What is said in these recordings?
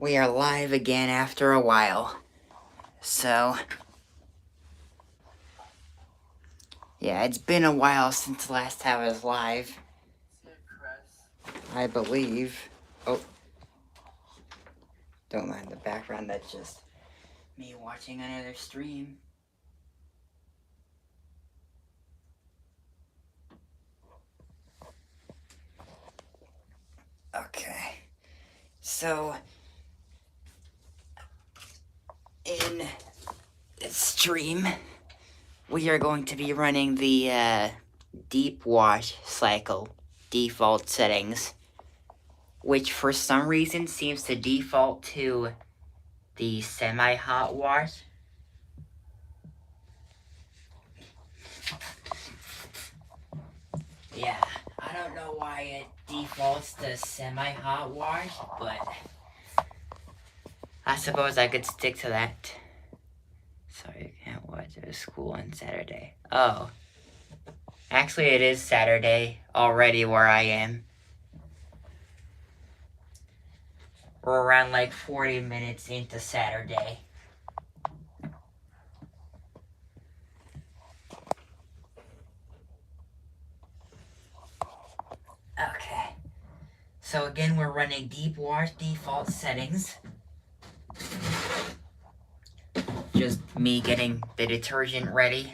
We are live again after a while. So, yeah, it's been a while since the last time I was live. I believe. Oh. Don't mind the background, that's just me watching another stream. Okay. So, in this stream, we are going to be running the deep wash cycle default settings, which for some reason seems to default to the semi-hot wash. Yeah, I don't know why it defaults to semi-hot wash, but I suppose I could stick to that. Sorry, you can't watch it at school on Saturday. Oh. Actually, it is Saturday already where I am. We're around like 40 minutes into Saturday. Okay. So again, we're running deep wash default settings. Just me getting the detergent ready.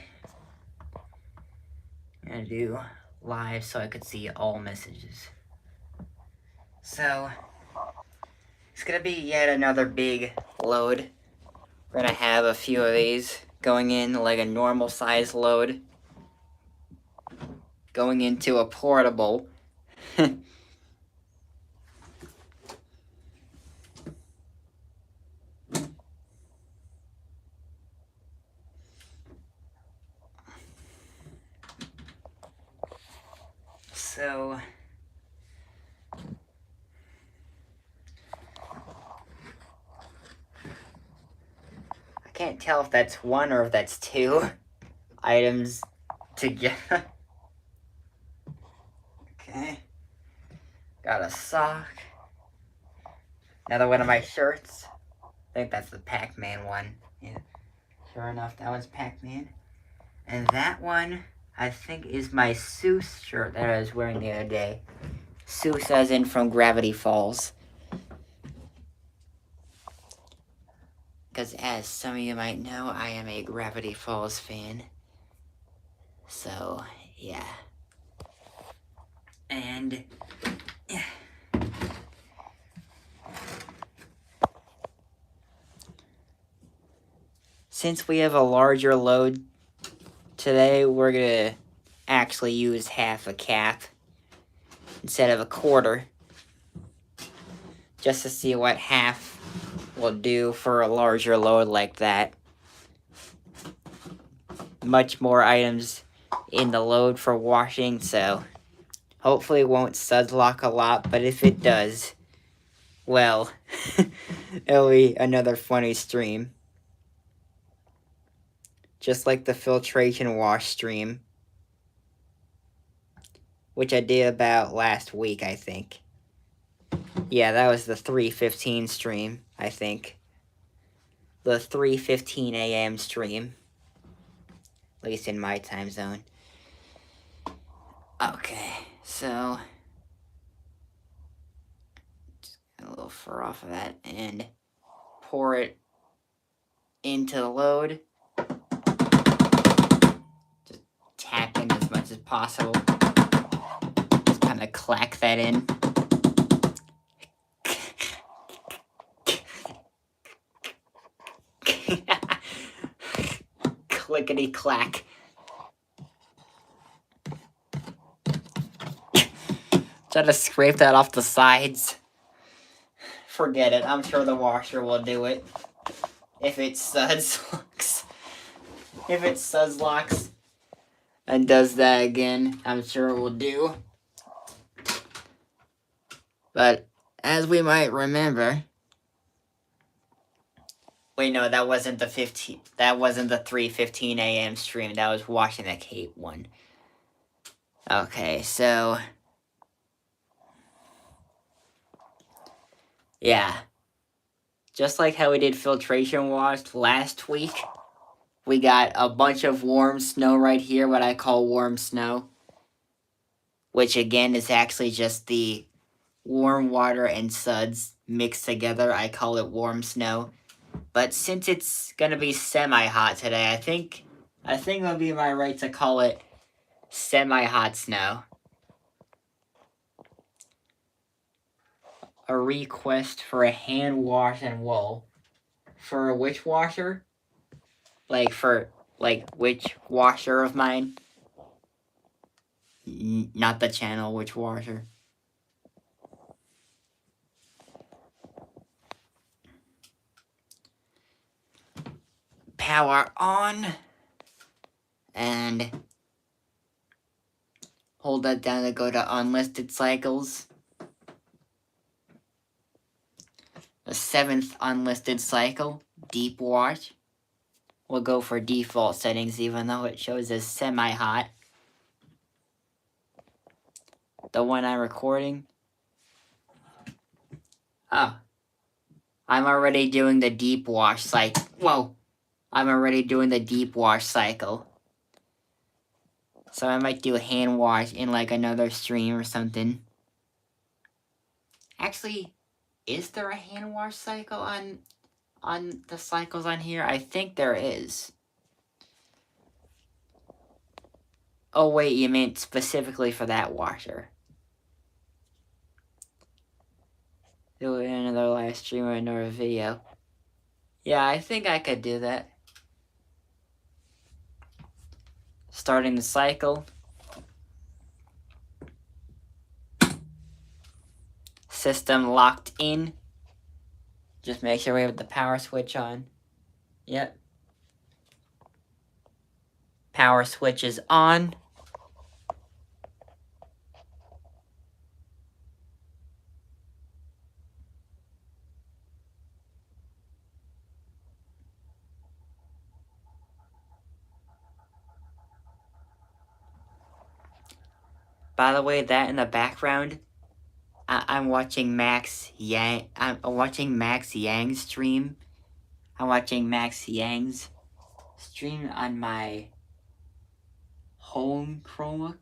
I'm gonna do live so I could see all messages. So, it's gonna be yet another big load. We're gonna have a few of these going in like a normal size load. Going into a portable. So, I can't tell if that's one or if that's two items together. Okay. Got a sock. Another one of my shirts. I think that's the Pac-Man one. Yeah. Sure enough, that one's Pac-Man. And that one, I think, is my Seuss shirt that I was wearing the other day. Seuss as in from Gravity Falls. Because as some of you might know, I am a Gravity Falls fan. So, yeah. And since we have a larger load today, we're going to actually use half a cap instead of a quarter. Just to see what half will do for a larger load like that. Much more items in the load for washing, so hopefully it won't suds lock a lot, but if it does, well, it'll be another funny stream. Just like the filtration wash stream, which I did about last week, I think. Yeah, that was the 3:15 stream, I think. The 3:15 a.m. stream. At least in my time zone. Okay, so just get a little fur off of that and pour it into the load. Just tap in as much as possible. Just kind of clack that in. Clickety clack. Try to scrape that off the sides. Forget it. I'm sure the washer will do it. If it suds locks. If it suds locks and does that again, I'm sure it will do. But as we might remember, wait, no, that wasn't the 3:15 a.m. stream. That was washing the cape one. Okay, so yeah. just like how we did filtration wash last week, we got a bunch of warm snow right here, what I call warm snow, which again is actually just the warm water and suds mixed together. I call it warm snow. But since it's gonna be semi-hot today, I think it'll be my right to call it semi-hot snow. A request for a hand wash and wool. For which washer? Which washer of mine? Not the channel, which washer? Power on. And hold that down to go to unlisted cycles. The 7th unlisted cycle, deep wash. We'll go for default settings even though it shows as semi-hot. The one I'm recording. Oh. I'm already doing the deep wash cycle. Whoa. I'm already doing the deep wash cycle. So I might do a hand wash in like another stream or something. Actually, is there a hand wash cycle on the cycles on here? I think there is. Oh wait, you meant specifically for that washer. Do it in another live stream or another video. Yeah, I think I could do that. Starting the cycle. System locked in. Just make sure we have the power switch on. Yep. Power switch is on. By the way, that in the background, I'm watching Max Yang. I'm watching Max Yang's stream. I'm watching Max Yang's stream on my home Chromebook.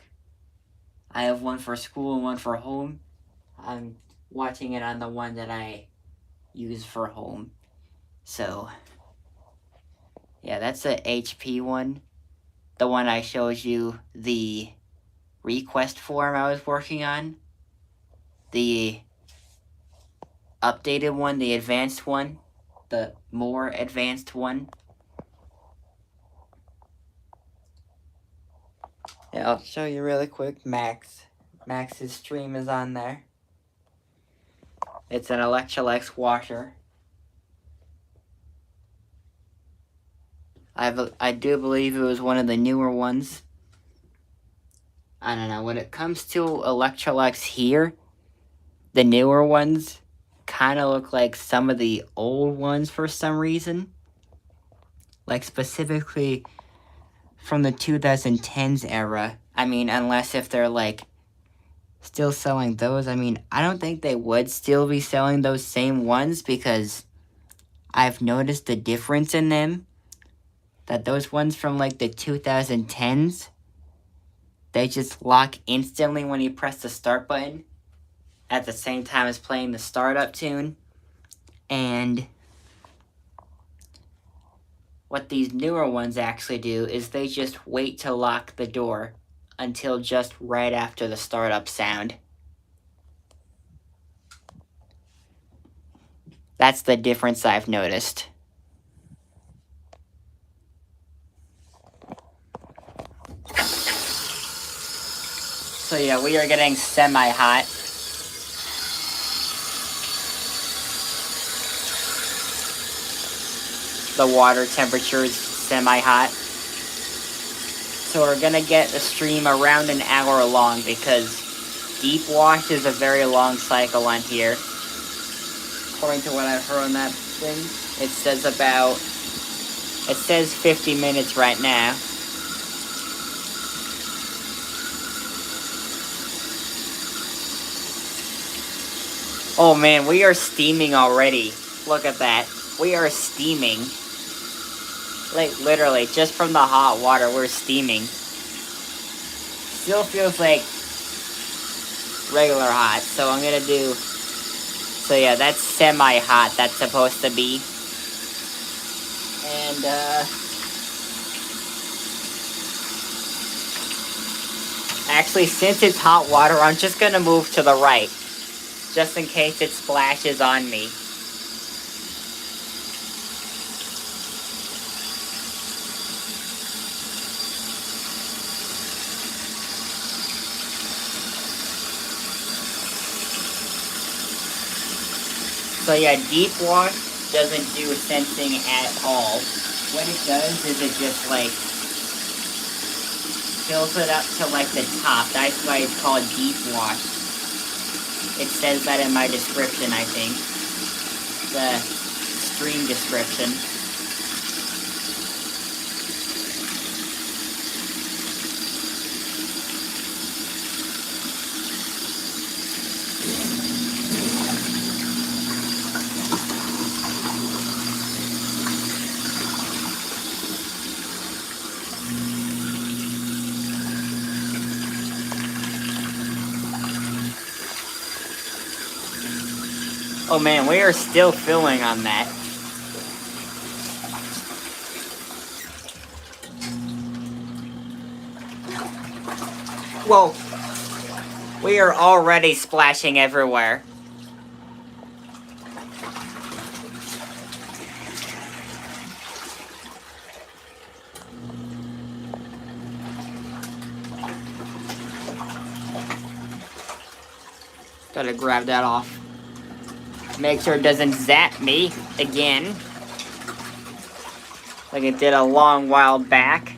I have one for school and one for home. I'm watching it on the one that I use for home. So, yeah, that's the HP one. The one I showed you the request form I was working on. The updated one, the advanced one, the more advanced one. Yeah, I'll show you really quick. Max's stream is on there. It's an Electrolux washer. I do believe it was one of the newer ones. I don't know, when it comes to Electrolux here, the newer ones kind of look like some of the old ones for some reason. Like specifically from the 2010s era. I mean, unless if they're like still selling those. I mean, I don't think they would still be selling those same ones because I've noticed the difference in them. That those ones from like the 2010s, they just lock instantly when you press the start button at the same time as playing the startup tune. And what these newer ones actually do is they just wait to lock the door until just right after the startup sound. That's the difference I've noticed. So yeah, we are getting semi-hot. The water temperature is semi-hot. So we're gonna get the stream around an hour long because deep wash is a very long cycle on here. According to what I've heard on that thing, it says 50 minutes right now. Oh man, we are steaming already. Look at that. We are steaming. Like, literally, just from the hot water, we're steaming. Still feels like regular hot, so I'm gonna do... So yeah, that's semi-hot, that's supposed to be. And, actually, since it's hot water, I'm just gonna move to the right. Just in case it splashes on me. So yeah, deep wash doesn't do sensing at all. What it does is it just like fills it up to like the top. That's why it's called deep wash. It says that in my description, I think. The stream description. Oh man, we are still filling on that. Whoa. We are already splashing everywhere. Gotta grab that off. Make sure it doesn't zap me again. Like it did a long while back.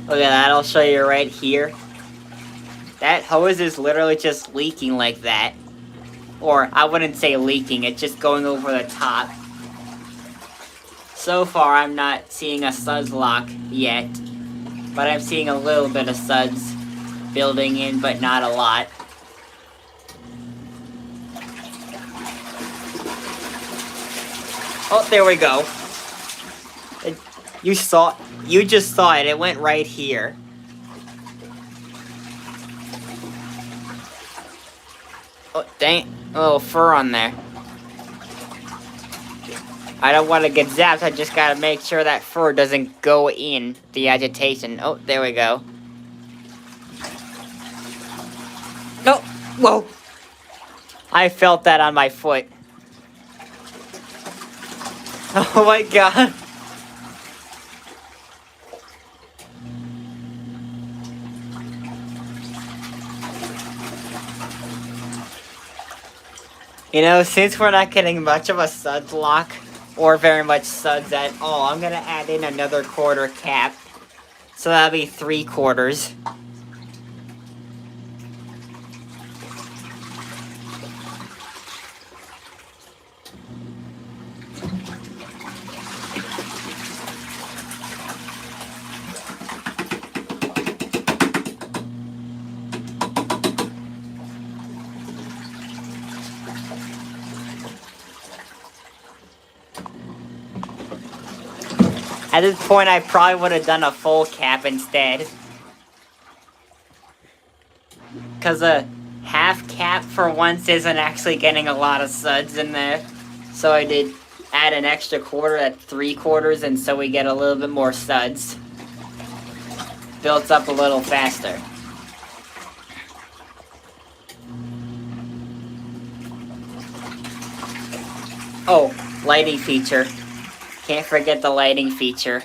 Look at that, I'll show you right here. That hose is literally just leaking like that. Or, I wouldn't say leaking, it's just going over the top. So far, I'm not seeing a suds lock yet. But I'm seeing a little bit of suds building in, but not a lot. Oh, there we go. You just saw it, it went right here. Oh, dang. A little fur on there. I don't want to get zapped, I just gotta make sure that fur doesn't go in the agitation. Oh, there we go. No! Whoa! I felt that on my foot. Oh my god. You know, since we're not getting much of a suds lock, or very much suds at all, I'm gonna add in another quarter cap. So that'll be 3/4. At this point, I probably would have done a full cap instead. Because a half cap for once isn't actually getting a lot of suds in there. So I did add an extra quarter at 3/4, and so we get a little bit more suds. Built up a little faster. Oh, lighting feature. Can't forget the lighting feature.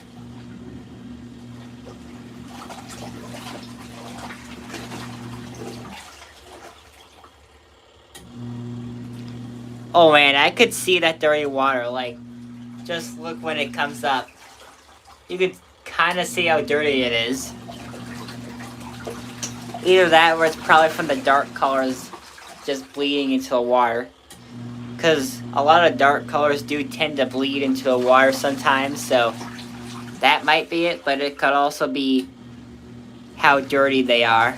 Oh man, I could see that dirty water, like, just look when it comes up. You could kind of see how dirty it is. Either that or it's probably from the dark colors just bleeding into the water. because a lot of dark colors do tend to bleed into the water sometimes, so that might be it, but it could also be how dirty they are.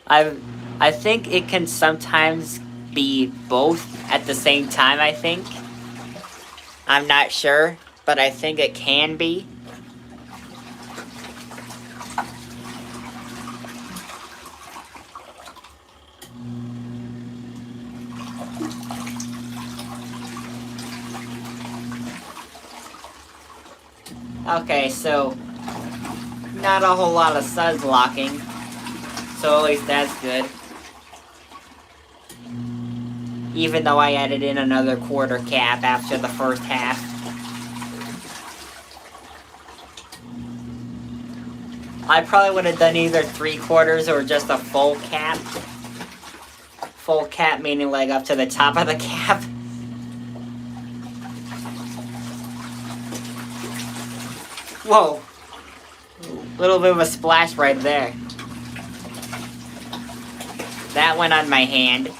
I think it can sometimes be both at the same time, I think. I'm not sure, but I think it can be. Okay, so not a whole lot of suds locking, so at least that's good. Even though I added in another quarter cap after the first half. I probably would have done either 3/4 or just a full cap. Full cap meaning like up to the top of the cap. Whoa. Little bit of a splash right there. That went on my hand.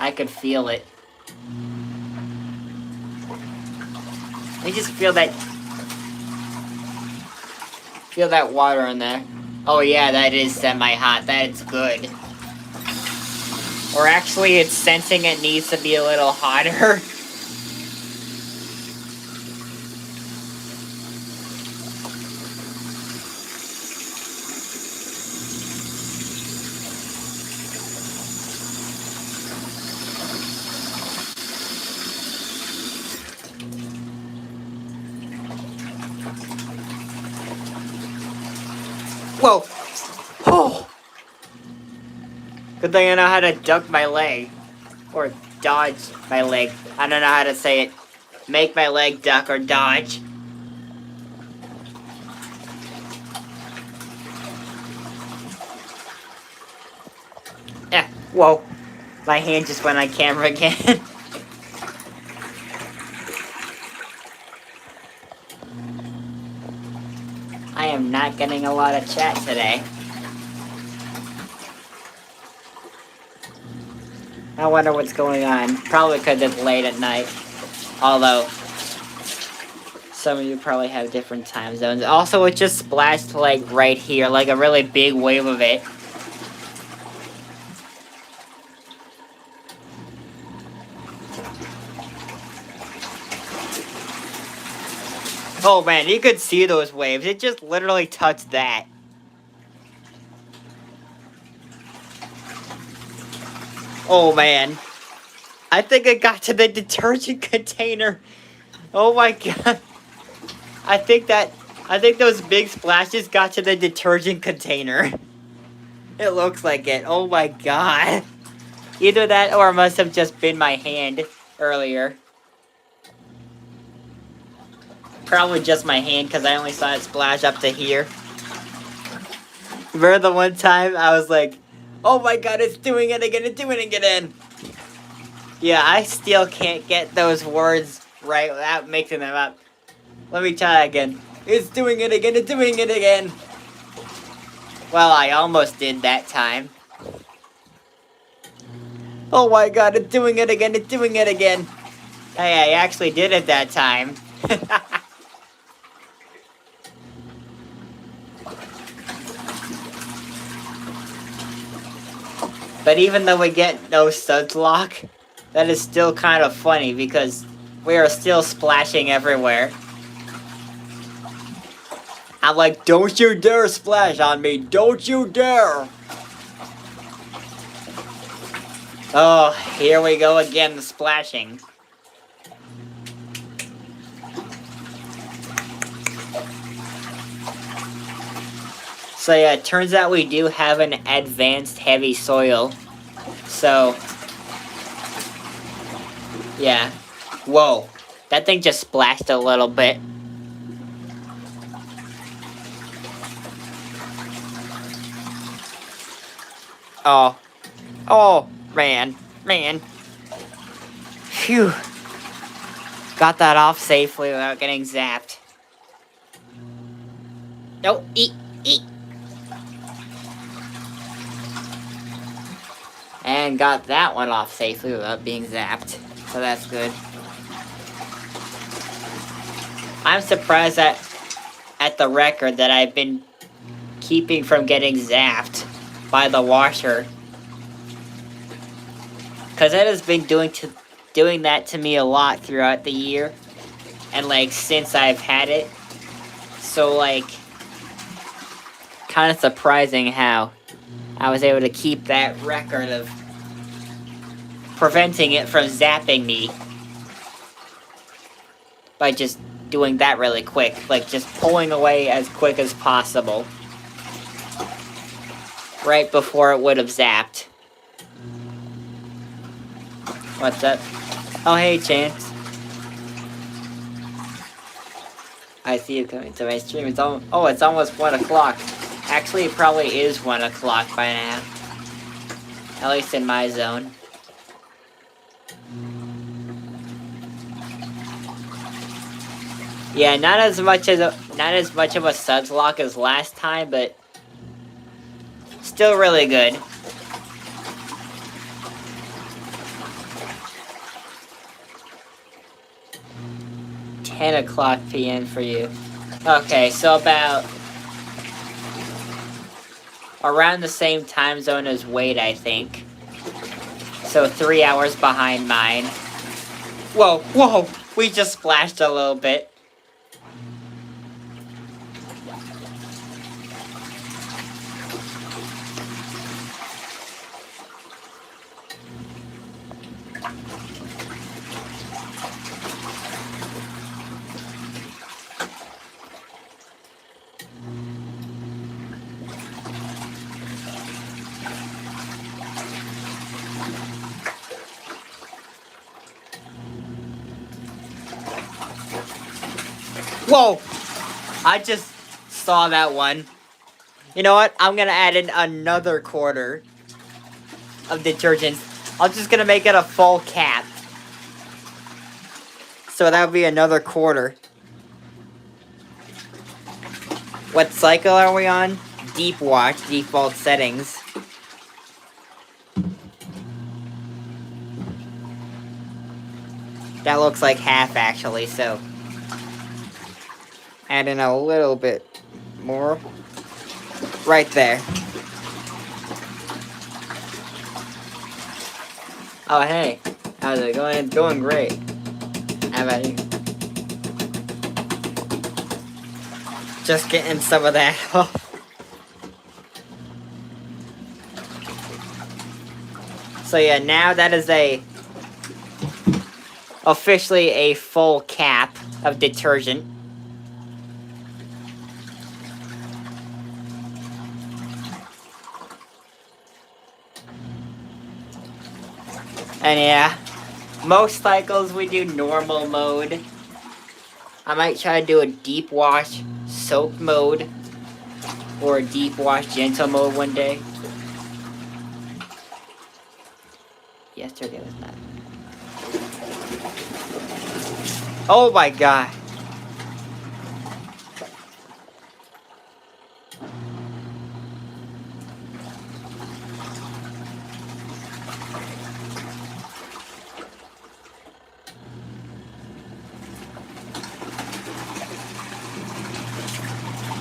I could feel it. I just feel that water in there. Oh yeah, that is semi-hot. That's good. Or actually, it's sensing it needs to be a little hotter. Whoa! Oh! Good thing I know how to duck my leg. Or dodge my leg. I don't know how to say it. Make my leg duck or dodge. Yeah, whoa. My hand just went on camera again. I am not getting a lot of chat today. I wonder what's going on. Probably because it's late at night. Although, some of you probably have different time zones. Also, it just splashed like right here, like a really big wave of it. Oh man, you could see those waves. It just literally touched that. Oh man. I think it got to the detergent container. Oh my god. I think those big splashes got to the detergent container. It looks like it. Oh my god. Either that or it must have just been my hand earlier. Probably just my hand because I only saw it splash up to here. Remember the one time I was like, oh my god, it's doing it again, it's doing it again. Yeah, I still can't get those words right without mixing them up. Let me try again. It's doing it again, it's doing it again. Well, I almost did that time. Oh my god, it's doing it again, it's doing it again. Hey, I actually did it that time. But even though we get no suds lock, that is still kind of funny because we are still splashing everywhere. I'm like, don't you dare splash on me, don't you dare! Oh, here we go again, the splashing. So yeah, it turns out we do have an advanced heavy soil. So, yeah. Whoa, that thing just splashed a little bit. Oh. Oh, man. Phew. Got that off safely without getting zapped. No, eat. and got that one off safely without being zapped. So that's good. I'm surprised at the record that I've been keeping from getting zapped by the washer. Because it has been doing that to me a lot throughout the year. And like since I've had it. So like kind of surprising how I was able to keep that record of preventing it from zapping me by just doing that really quick. Like just pulling away as quick as possible. Right before it would have zapped. What's up? Oh, hey, Chance. I see you coming to my stream. It's almost 1 o'clock. Actually, it probably is 1 o'clock by now. At least in my zone. Yeah, not as much of a suds lock as last time, but still really good. $10 p.m. for you. Okay, so about around the same time zone as Wade, I think. So 3 hours behind mine. Whoa! We just splashed a little bit. Whoa! I just saw that one. You know what? I'm gonna add in another quarter of detergent. I'm just gonna make it a full cap. So that would be another quarter. What cycle are we on? Deep wash, default settings. That looks like half actually, so add in a little bit more. Right there. Oh, hey. How's it going? It's going great. How about you? Just getting some of that off. So yeah, now that is officially a full cap of detergent. And yeah, most cycles we do normal mode. I might try to do a deep wash soap mode or a deep wash gentle mode one day. Yesterday was not. Oh my god.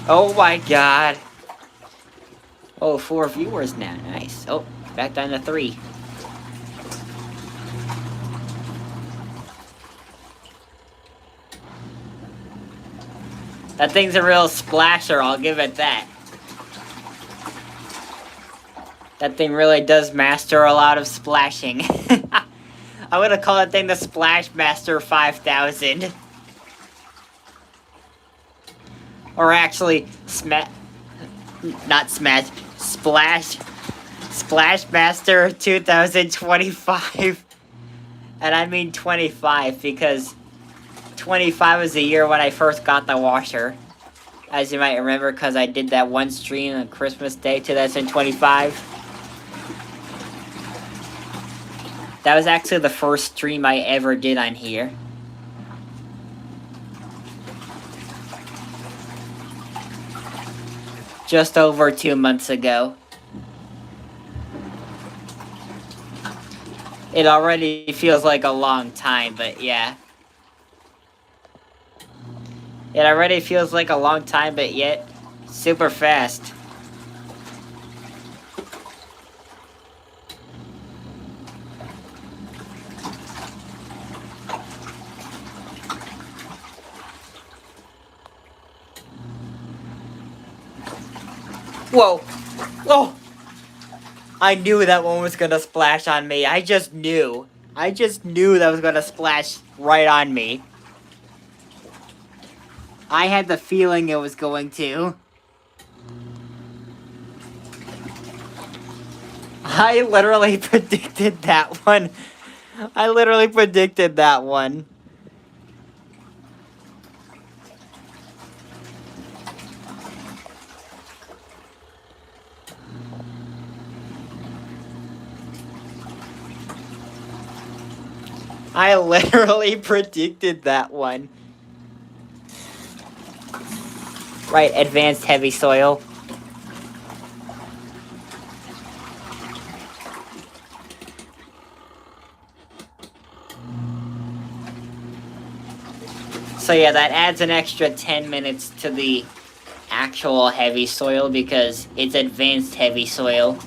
Oh my god. Oh, 4 viewers now. Nice. Oh, back down to 3. That thing's a real splasher, I'll give it that. That thing really does master a lot of splashing. I'm gonna call that thing the Splash Master 5000. Or actually, Splash Master 2025. And I mean 25 because 25 was the year when I first got the washer. As you might remember, because I did that one stream on Christmas Day 2025. That was actually the first stream I ever did on here. Just over 2 months ago. It already feels like a long time, but yeah. It already feels like a long time, but yet super fast. Whoa! Oh! I knew that one was gonna splash on me. I just knew. I just knew that was gonna splash right on me. I had the feeling it was going to. I literally predicted that one. I literally predicted that one. I literally predicted that one. Right, advanced heavy soil. So yeah, that adds an extra 10 minutes to the actual heavy soil because it's advanced heavy soil.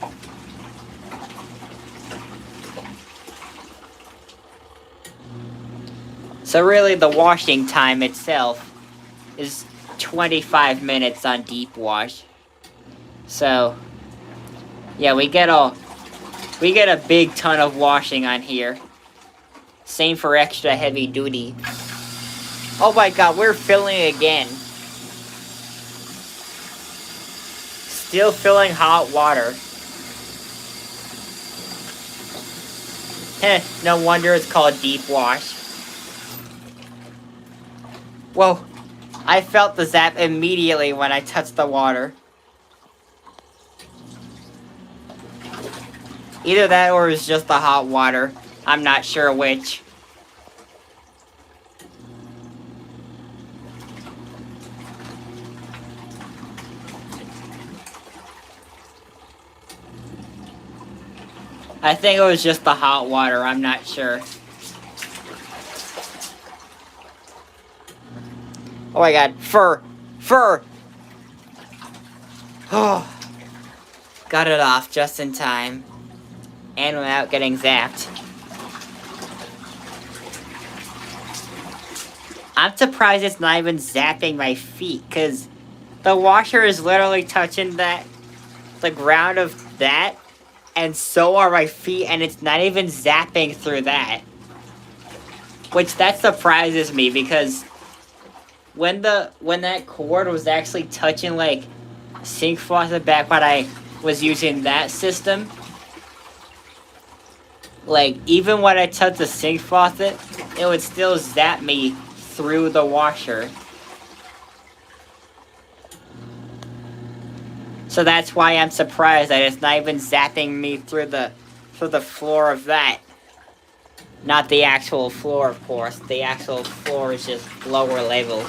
So really the washing time itself is 25 minutes on deep wash. So yeah, we get a big ton of washing on here. Same for extra heavy duty. Oh my god, we're filling again. Still filling hot water. Heh, no wonder it's called deep wash. Whoa, I felt the zap immediately when I touched the water. Either that or it's just the hot water. I'm not sure which. I think it was just the hot water, I'm not sure. Oh my god, fur! Fur! Oh, got it off just in time. And without getting zapped. I'm surprised it's not even zapping my feet, because the washer is literally touching the ground of that, and so are my feet, and it's not even zapping through that. Which, that surprises me, because when that cord was actually touching, like, sink faucet back when I was using that system, like, even when I touched the sink faucet, it would still zap me through the washer. So that's why I'm surprised that it's not even zapping me through the floor of that. Not the actual floor, of course. The actual floor is just lower level.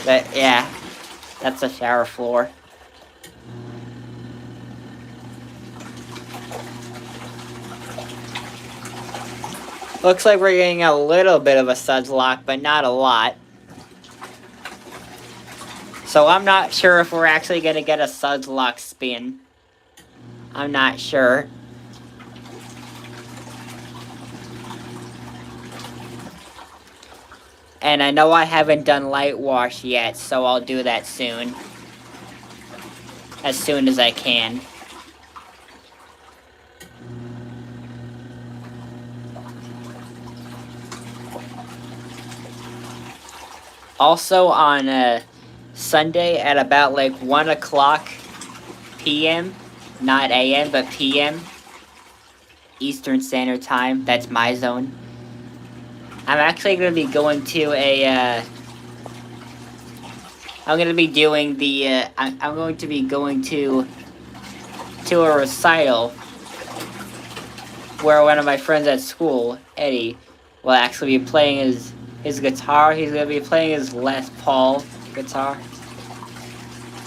But yeah, that's a shower floor. Looks like we're getting a little bit of a suds lock, but not a lot. So I'm not sure if we're actually going to get a suds lock spin. I'm not sure. And I know I haven't done light wash yet, so I'll do that soon. As soon as I can. Also on Sunday at about like 1 o'clock p.m., not a.m., but p.m. Eastern Standard Time, that's my zone. I'm actually going to be going to I'm going to be doing the, I'm going to be going to a recital where one of my friends at school, Eddie, will actually be playing his guitar. He's going to be playing his Les Paul guitar.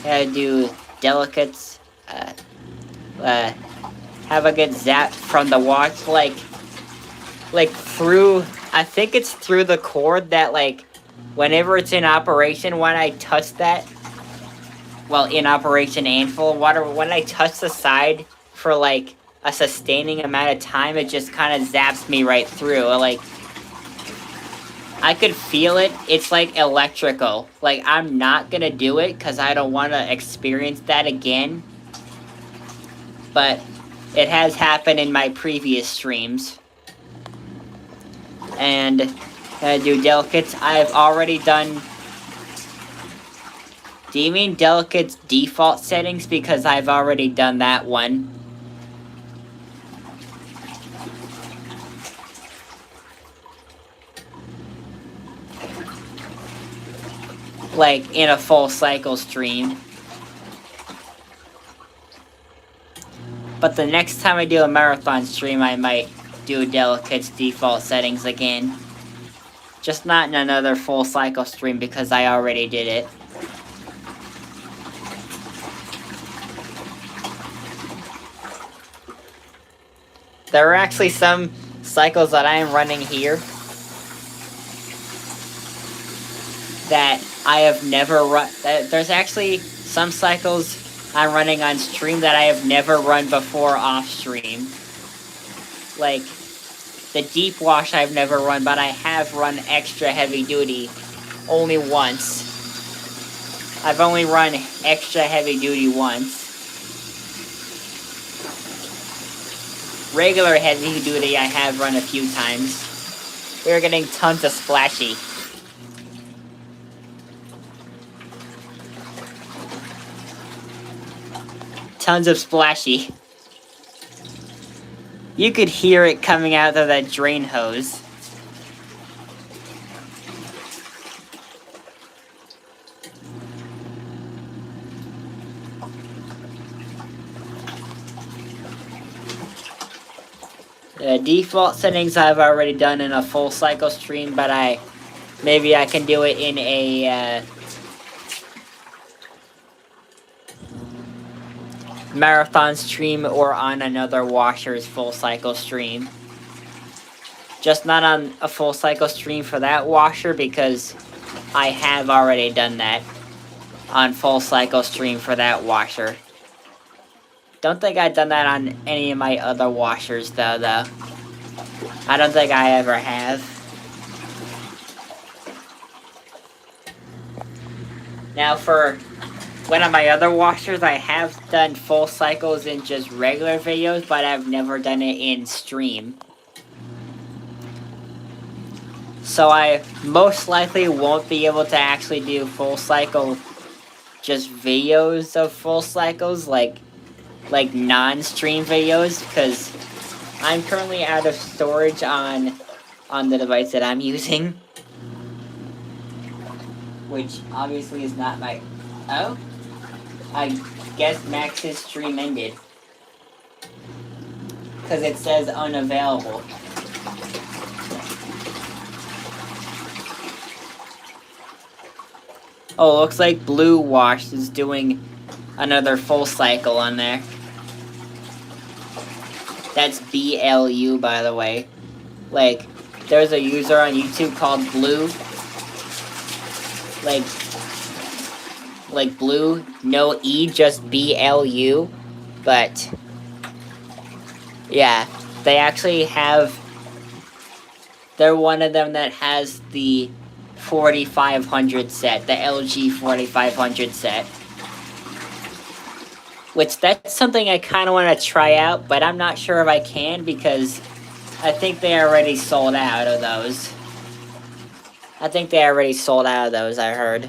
Gotta do delicates, have a good zap from the wash, like, like through, I think it's through the cord that like, whenever it's in operation, when I touch that, well, in operation and full of water, when I touch the side for like a sustaining amount of time, it just kind of zaps me right through. Like, I could feel it. It's like electrical. Like, I'm not gonna do it because I don't want to experience that again. But it has happened in my previous streams. And do delicates. I've already done. Do you mean delicates default settings? Because I've already done that one. Like, in a full cycle stream. But the next time I do a marathon stream, I might do delicates default settings again. Just not in another full cycle stream because I already did it. There are actually some cycles that I am running here that I have never run. There's actually some cycles I'm running on stream that I have never run before off stream. Like, the deep wash I've never run, but I have run extra heavy duty only once. I've only run extra heavy duty once. Regular heavy duty I have run a few times. We're getting tons of splashy. Tons of splashy. You could hear it coming out of that drain hose. The default settings I've already done in a full cycle stream, but maybe I can do it in a marathon stream or on another washer's full cycle stream. Just not on a full cycle stream for that washer because I have already done that on full cycle stream for that washer. Don't think I've done that on any of my other washers though. I don't think I ever have. Now for one of my other washers, I have done full cycles in just regular videos, but I've never done it in stream. So I most likely won't be able to actually do full cycle, just videos of full cycles, like non-stream videos, because I'm currently out of storage on the device that I'm using. Which obviously is not my... Oh? I guess Max's stream ended. Because it says unavailable. Oh, looks like Blue Wash is doing another full cycle on there. That's BLU, by the way. Like, there's a user on YouTube called Blue. Like Blue, no E, just BLU. But, yeah, they actually have... They're one of them that has the 4500 set, the LG 4500 set. Which, that's something I kind of want to try out, but I'm not sure if I can because I think they already sold out of those. I heard.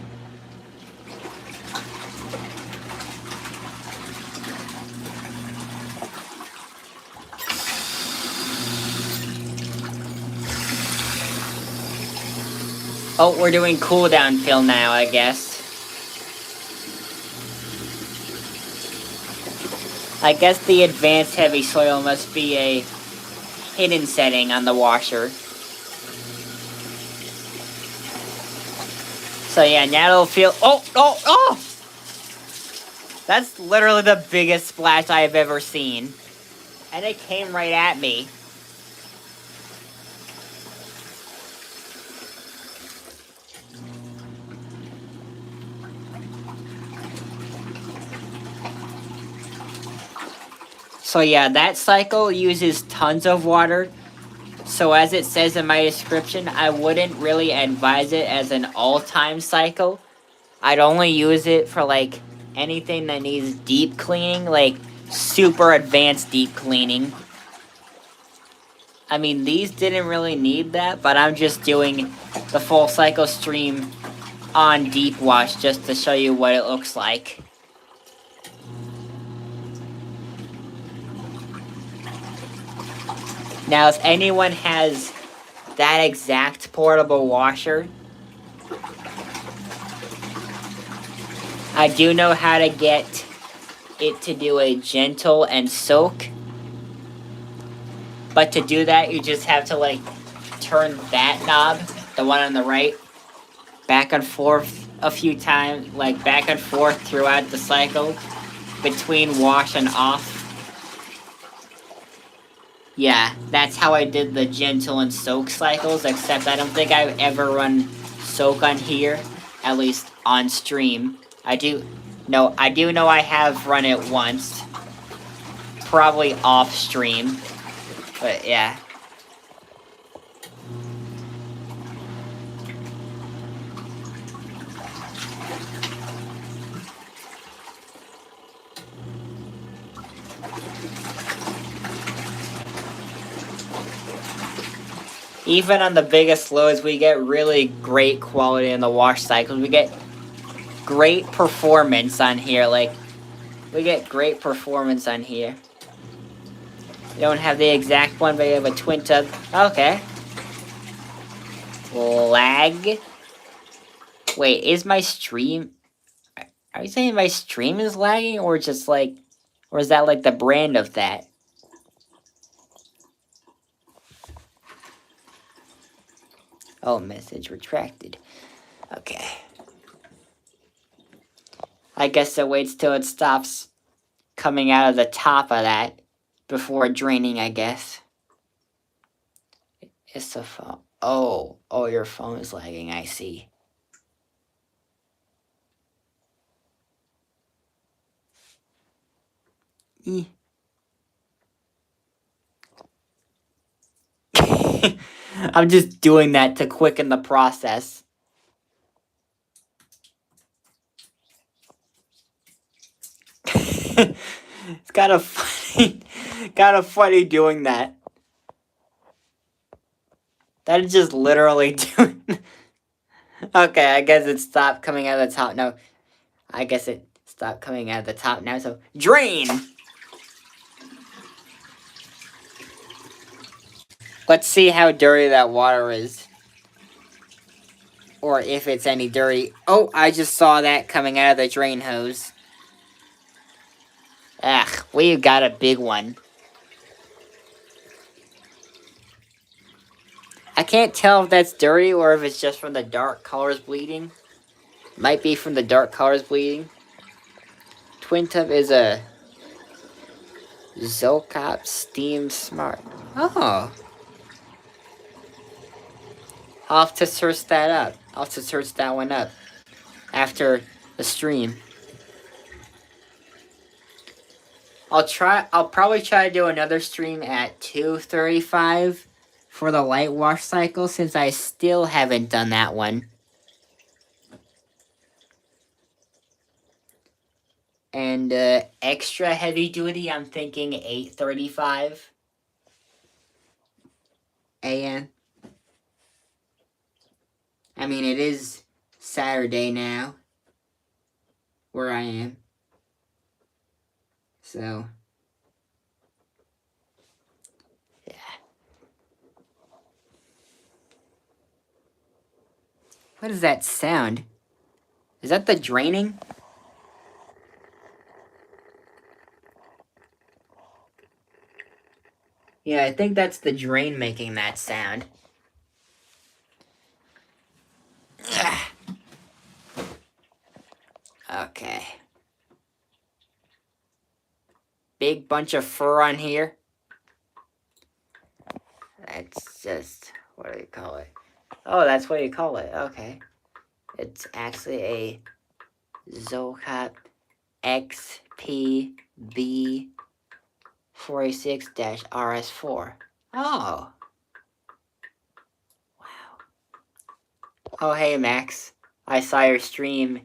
Oh, we're doing cooldown fill now, I guess. I guess the advanced heavy soil must be a hidden setting on the washer. So yeah, now it'll feel... Oh! That's literally the biggest splash I've ever seen. And it came right at me. So yeah, that cycle uses tons of water. So as it says in my description, I wouldn't really advise it as an all-time cycle. I'd only use it for like anything that needs deep cleaning, like super advanced deep cleaning. I mean, these didn't really need that, but I'm just doing the full cycle stream on deep wash just to show you what it looks like. Now, if anyone has that exact portable washer, I do know how to get it to do a gentle and soak. But to do that, you just have to like turn that knob, the one on the right, back and forth a few times, like back and forth throughout the cycle between wash and off. Yeah, that's how I did the gentle and soak cycles, except I don't think I've ever run soak on here, at least on stream. I do know I have run it once, probably off stream, but yeah. Even on the biggest loads, we get really great quality in the wash cycles. We get great performance on here. Like, we get great performance on here. You don't have the exact one, but you have a twin tub. Okay. Lag. Wait, is my stream... Are you saying my stream is lagging, or just like... Or is that like the brand of that? Oh, message retracted. Okay. I guess it waits till it stops coming out of the top of that before draining, I guess. It's the phone. Oh, your phone is lagging, I see. I'm just doing that to quicken the process. It's kind of funny doing that. That is just literally doing... Okay, I guess it stopped coming out of the top. No, I guess it stopped coming out of the top now, so... Drain! Let's see how dirty that water is. Or if it's any dirty. Oh, I just saw that coming out of the drain hose. Ugh, we've got a big one. I can't tell if that's dirty or if it's just from the dark colors bleeding. Might be from the dark colors bleeding. Twin tub is a Zocop Steam Smart. Oh. I'll have to search that up. I'll have to search that one up after the stream. I'll probably try to do another stream at 2:35 for the light wash cycle, since I still haven't done that one. And extra heavy duty, I'm thinking 8:35 a.m. I mean, it is Saturday now, where I am. So, yeah. What is that sound? Is that the draining? Yeah, I think that's the drain making that sound. Okay. Big bunch of fur on here. That's just, what do you call it? Oh, that's what you call it. Okay. It's actually a Zocop XPB 486-RS4. Oh. Wow. Oh, hey, Max. I saw your stream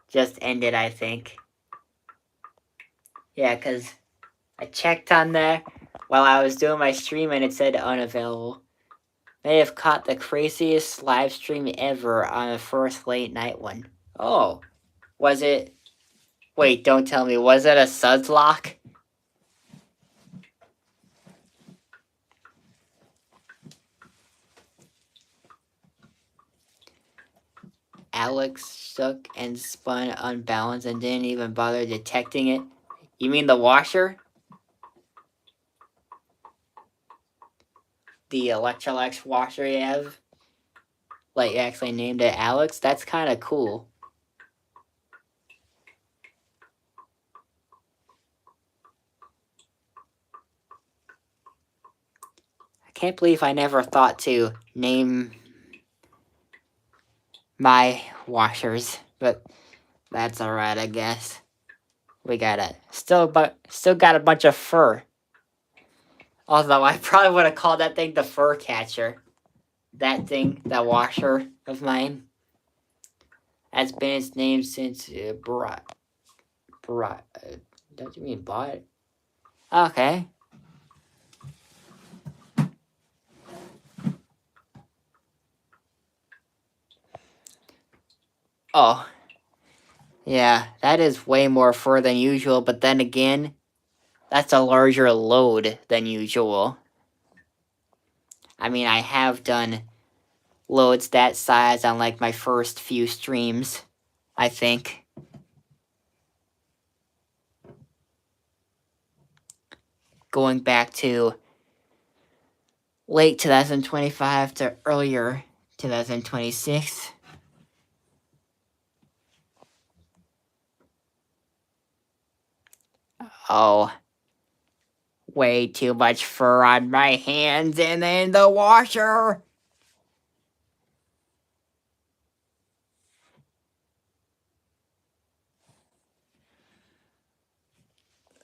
just ended, I think. Yeah, because I checked on there while I was doing my stream and it said unavailable. May have caught the craziest live stream ever on the first late night one. Oh. Was it... Wait, don't tell me. Was it a Sudslock? Alex shook and spun unbalanced and didn't even bother detecting it. You mean the washer? The Electrolux washer you have? Like, you actually named it Alex? That's kind of cool. I can't believe I never thought to name my washers, but that's alright, I guess. We got still got a bunch of fur. Although I probably would have called that thing the fur catcher. That thing, that washer of mine, has been its name since don't you mean bought? Okay. Oh. Yeah, that is way more fur than usual, but then again, that's a larger load than usual. I mean, I have done loads that size on like my first few streams, I think. Going back to late 2025 to earlier 2026. Oh, way too much fur on my hands and in the washer.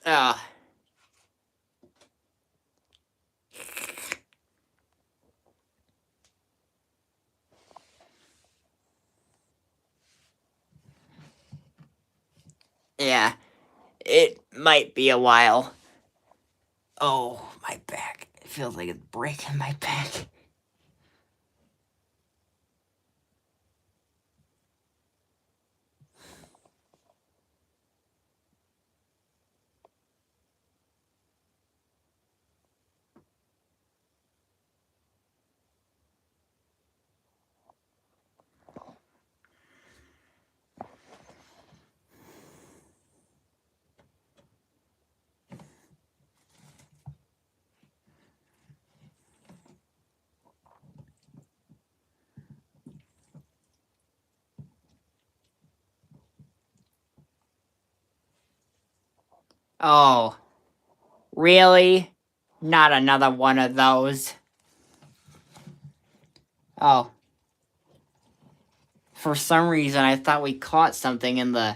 Ugh. Yeah, it might be a while. Oh, my back. It feels like it's breaking my back. Oh, really? Not another one of those. Oh. For some reason, I thought we caught something in the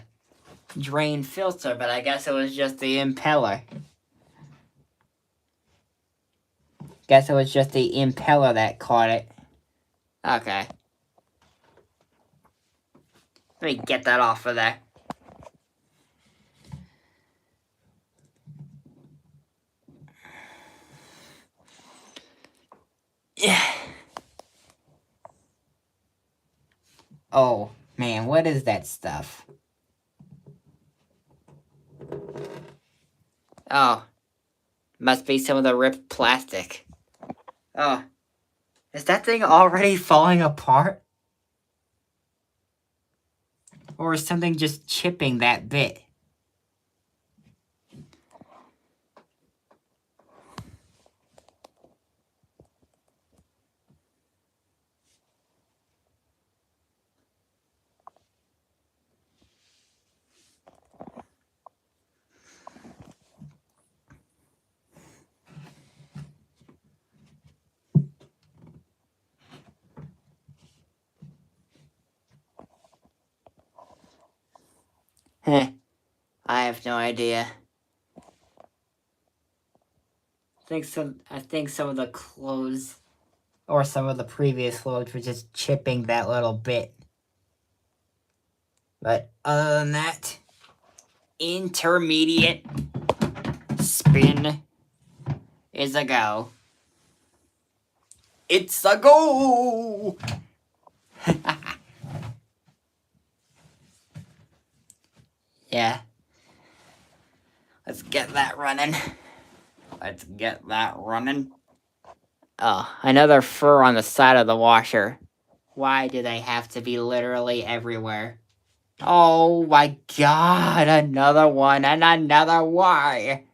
drain filter, but I guess it was just the impeller. Guess it was just the impeller that caught it. Okay. Let me get that off of there. Yeah. Oh, man, what is that stuff? Oh. Must be some of the ripped plastic. Oh. Is that thing already falling apart? Or is something just chipping that bit? Heh. I have no idea. I think some of the clothes or some of the previous clothes were just chipping that little bit. But other than that, intermediate spin is a go. It's a go! Yeah. Let's get that running. Oh, another fur on the side of the washer. Why do they have to be literally everywhere? Oh my god, another one, and another why?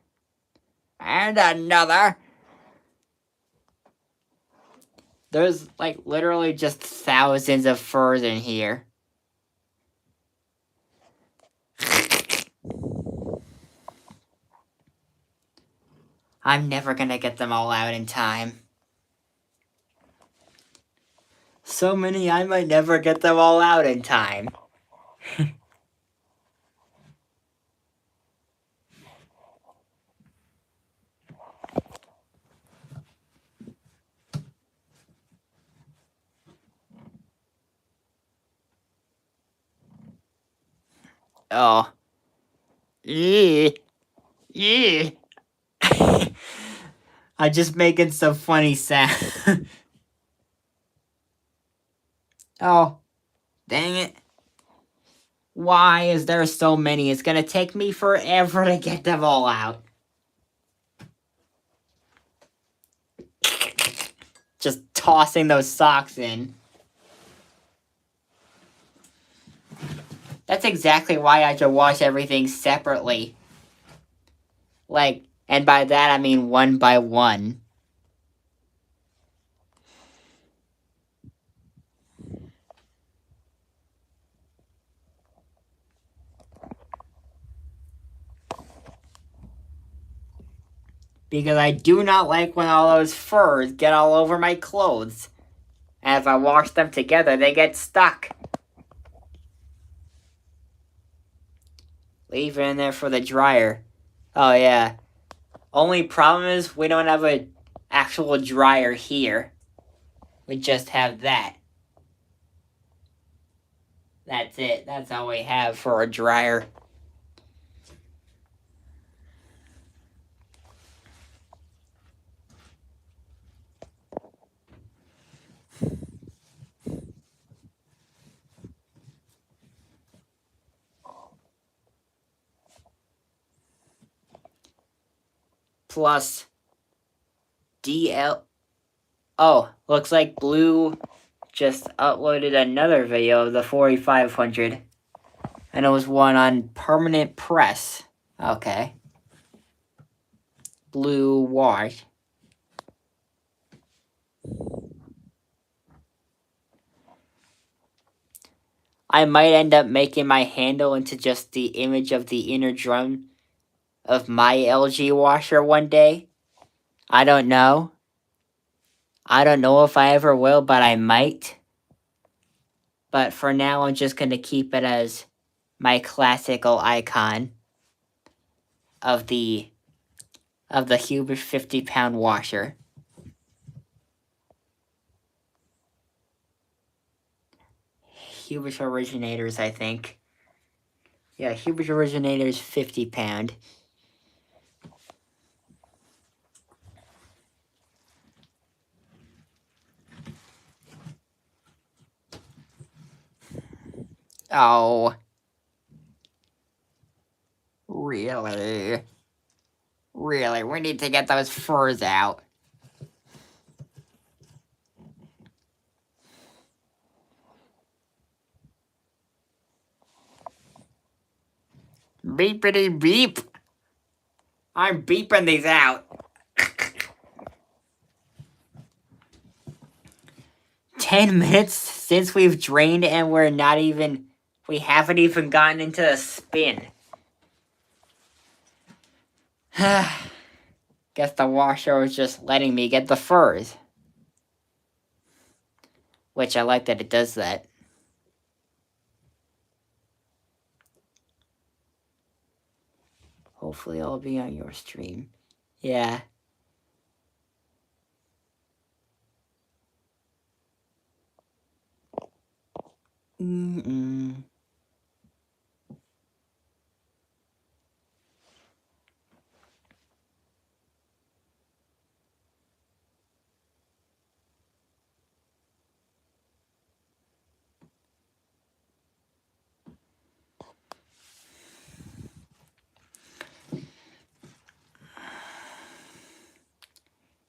And another. There's like literally just thousands of furs in here. I'm never gonna get them all out in time. So many, I might never get them all out in time. Oh. Yeah. Yeah. I'm just making some funny sound. Oh. Dang it. Why is there so many? It's gonna take me forever to get them all out. Just tossing those socks in. That's exactly why I should wash everything separately. Like, and by that I mean one by one. Because I do not like when all those furs get all over my clothes. And if I wash them together, they get stuck. Leave it in there for the dryer. Oh yeah. Only problem is we don't have an actual dryer here. We just have that. That's it. That's all we have for a dryer. Plus DL. Oh, looks like Blue just uploaded another video of the 4500. And it was one on permanent press. Okay. Blue wash. I might end up making my handle into just the image of the inner drum of my LG washer one day. I don't know. I don't know if I ever will, but I might. But for now, I'm just going to keep it as my classical icon of the Huber 50-pound washer. Huber's Originators, I think. Yeah, Huber's Originators 50-pound. Oh. Really? Really, we need to get those furs out. Beepity beep. I'm beeping these out. 10 minutes since we've drained and we haven't even gotten into the spin. Guess the washer was just letting me get the furs. Which I like that it does that. Hopefully I'll be on your stream. Yeah. Mm-mm.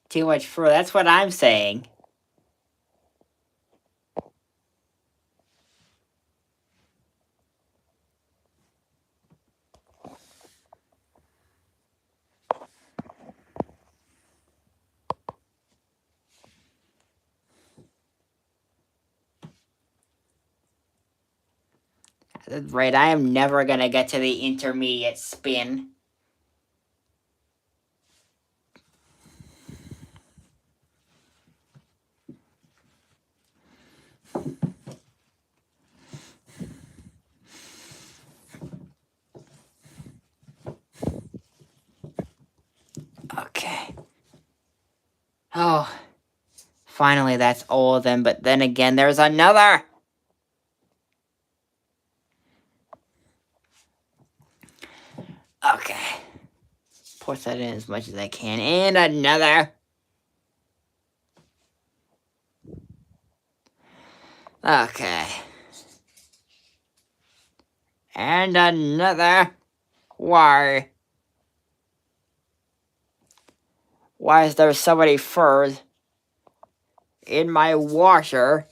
Too much fur, that's what I'm saying. That's right, I am never gonna get to the intermediate spin. Okay. Oh, finally that's all of them, but then again, there's another! Okay. Push that in as much as I can, and another! Okay. And another! Why? Why is there so many furs in my washer?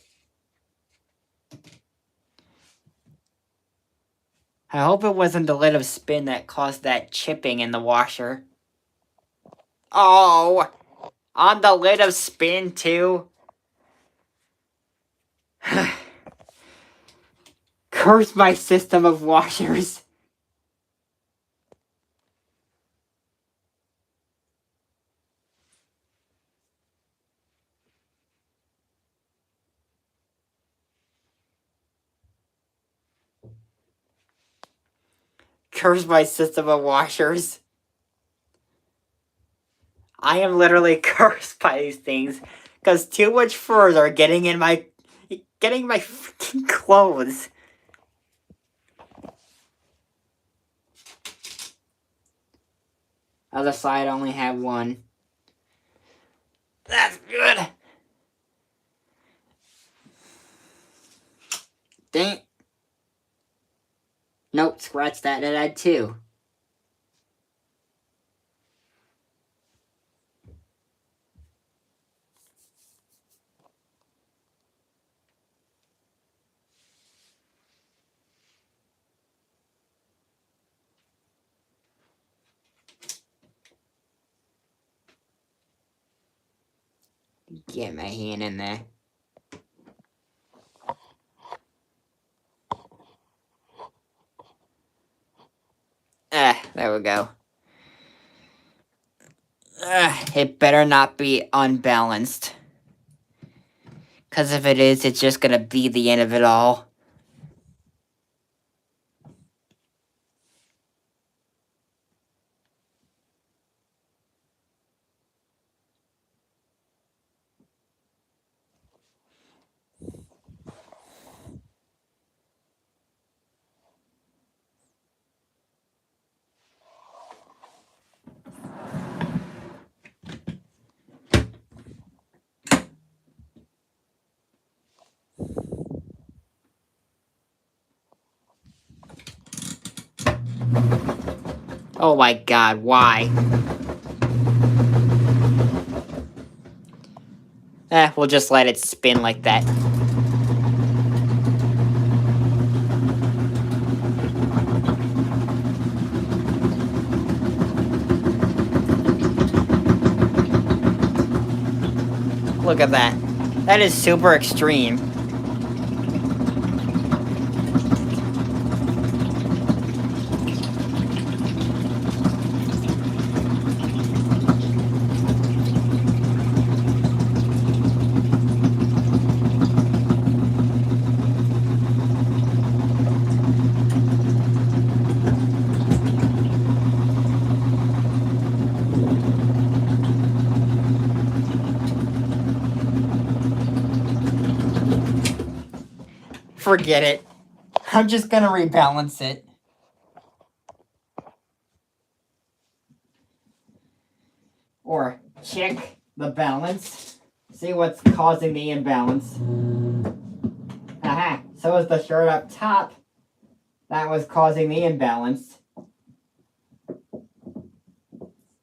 I hope it wasn't the lid of spin that caused that chipping in the washer. Oh! On the lid of spin, too? Curse my system of washers. Curse my system of washers. I am literally cursed by these things because too much furs are getting my freaking clothes. Other side, I only have one. That's good. Dang. Nope, scratch that. It had two. Get my hand in there. There we go. It better not be unbalanced. Because if it is, it's just gonna be the end of it all. Oh my god, why? We'll just let it spin like that. Look at that. That is super extreme. Forget it. I'm just gonna rebalance it. Or check the balance. See what's causing the imbalance. Aha! So is the shirt up top. That was causing the imbalance.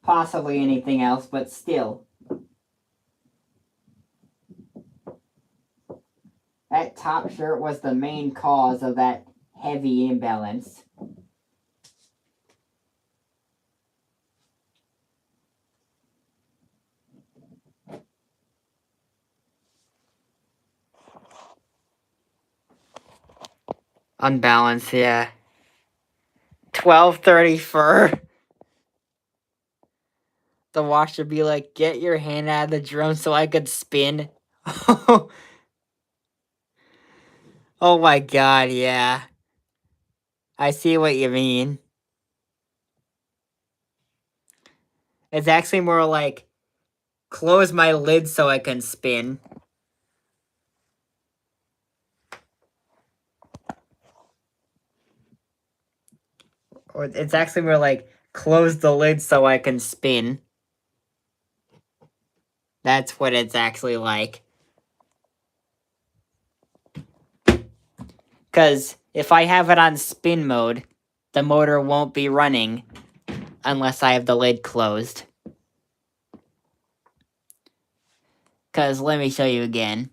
Possibly anything else, but still. That top shirt was the main cause of that heavy imbalance. Unbalanced, yeah. 12:30 fur. The wash would be like, get your hand out of the drum so I could spin. Oh my god, yeah. I see what you mean. It's actually more like, close my lid so I can spin. Or it's actually more like, close the lid so I can spin. That's what it's actually like. Because if I have it on spin mode, the motor won't be running unless I have the lid closed. Because let me show you again.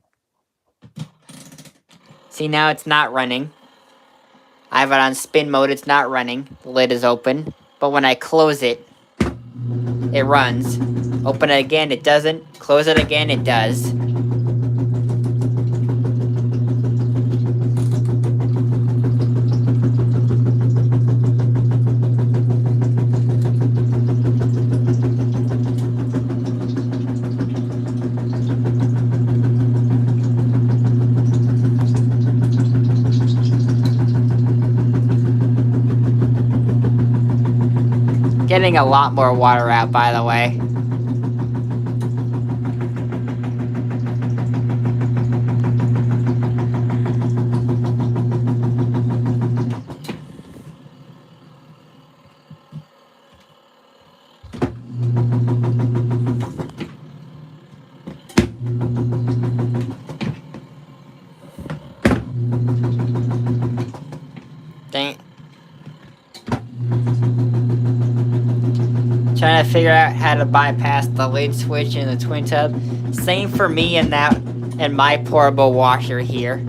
See, now it's not running. I have it on spin mode, it's not running. The lid is open. But when I close it, it runs. Open it again, it doesn't. Close it again, it does. Getting a lot more water out, by the way. Dang. Trying to figure out how to bypass the lid switch in the twin tub. Same for me and my portable washer here.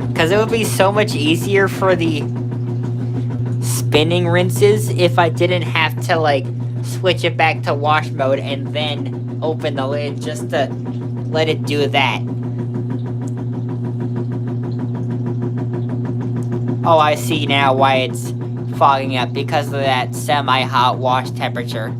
Because it would be so much easier for the spinning rinses if I didn't have to, like, switch it back to wash mode and then open the lid just to let it do that. Oh, I see now why it's fogging up, because of that semi-hot wash temperature.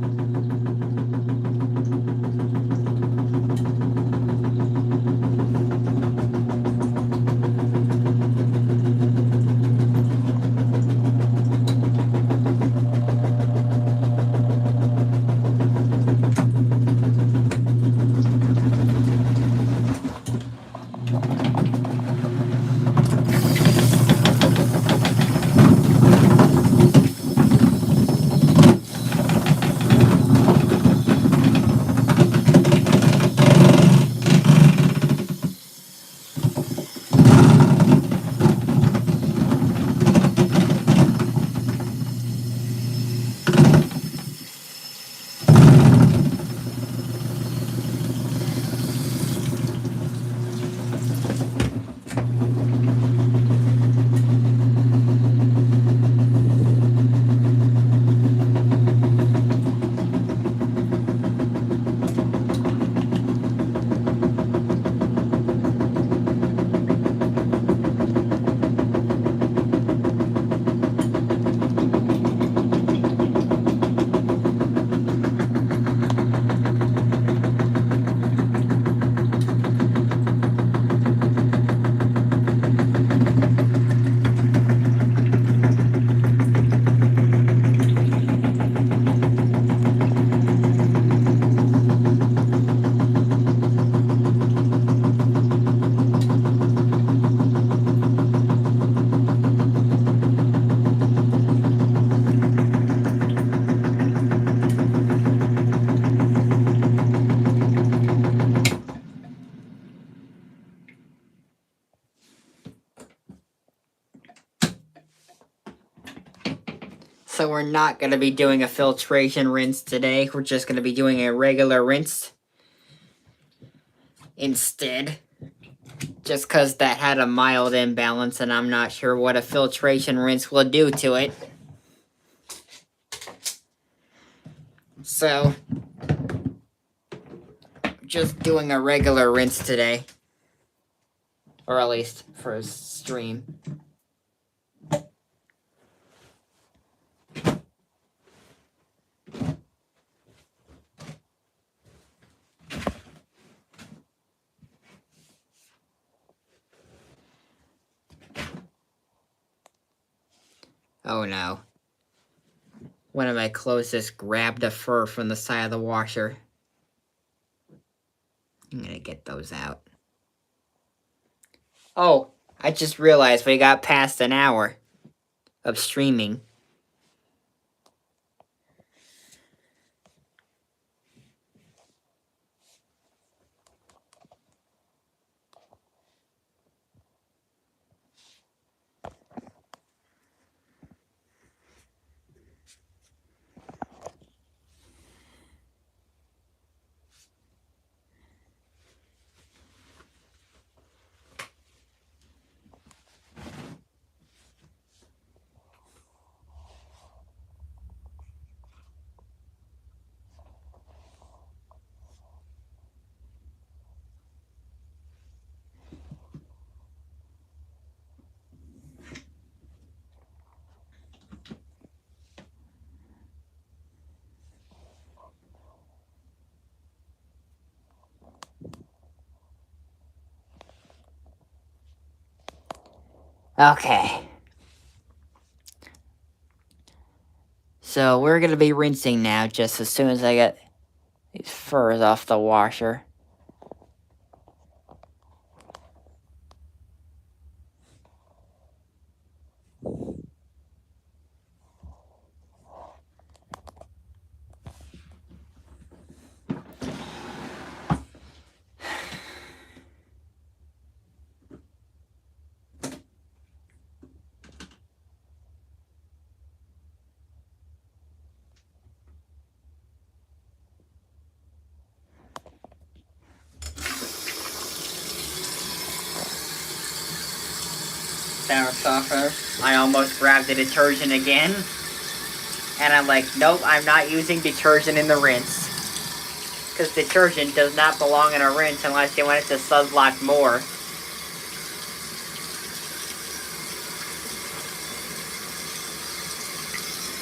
So we're not going to be doing a filtration rinse today. We're just going to be doing a regular rinse instead. Just because that had a mild imbalance and I'm not sure what a filtration rinse will do to it. So, just doing a regular rinse today. Or at least for a stream. Oh no. One of my clothes just grabbed a fur from the side of the washer. I'm gonna get those out. Oh, I just realized we got past an hour of streaming. Okay. So we're gonna be rinsing now just as soon as I get these furs off the washer. Sour softener. I almost grabbed the detergent again. And I'm like, nope, I'm not using detergent in the rinse. Because detergent does not belong in a rinse unless you want it to sudslock more.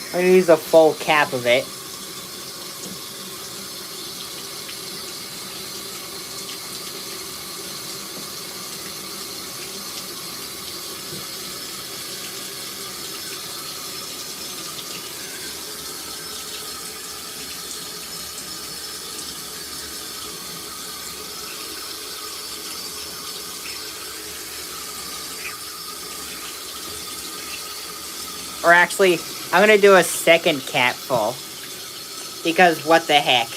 I'm going to use a full cap of it. Or actually, I'm going to do a second cap full. Because what the heck.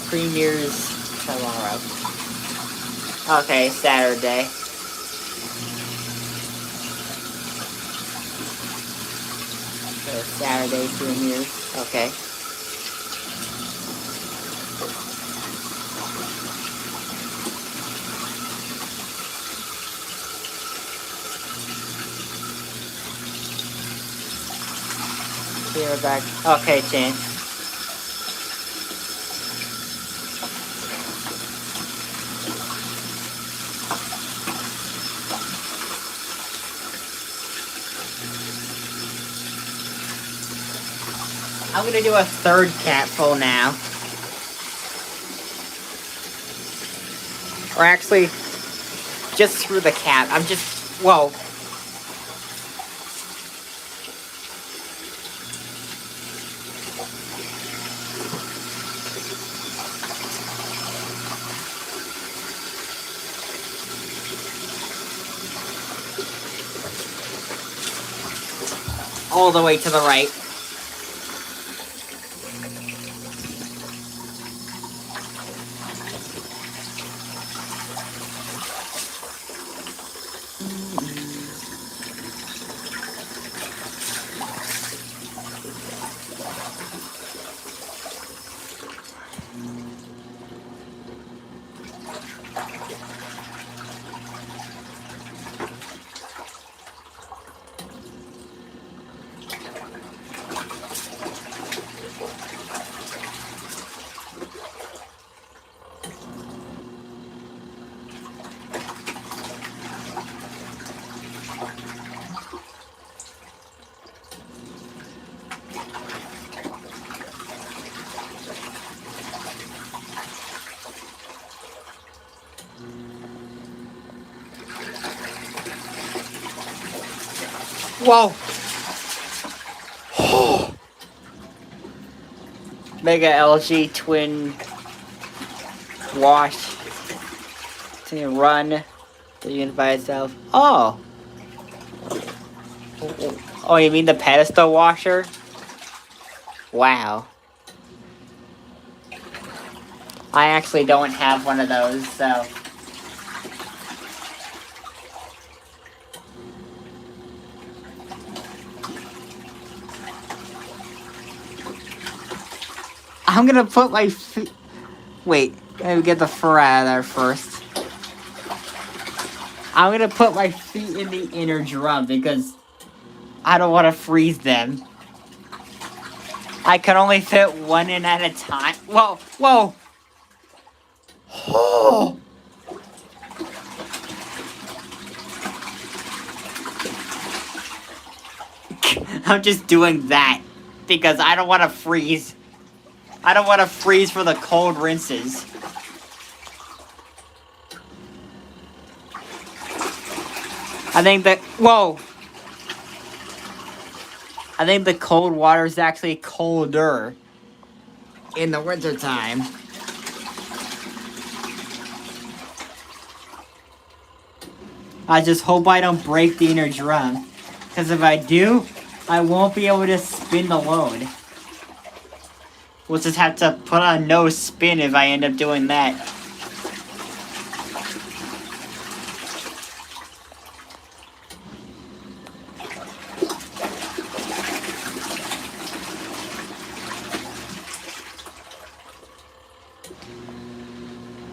Premieres tomorrow. Okay, Saturday. So Saturday premieres. Okay. Here, we're back. Okay, Chan. I'm gonna do a third capful now. Or actually, just through the cap. I'm just... Whoa. All the way to the right. Whoa! Mega LG twin wash. To run. The unit by itself. Oh! Oh, you mean the pedestal washer? Wow. I actually don't have one of those, so... I'm gonna put my feet... Wait, let me get the fur out of there first. I'm gonna put my feet in the inner drum because I don't want to freeze them. I can only fit one in at a time. Whoa, whoa! Oh! I'm just doing that because I don't want to freeze. I don't want to freeze for the cold rinses. I think that... Whoa! I think the cold water is actually colder in the wintertime. I just hope I don't break the inner drum. Because if I do, I won't be able to spin the load. We'll just have to put on no spin if I end up doing that.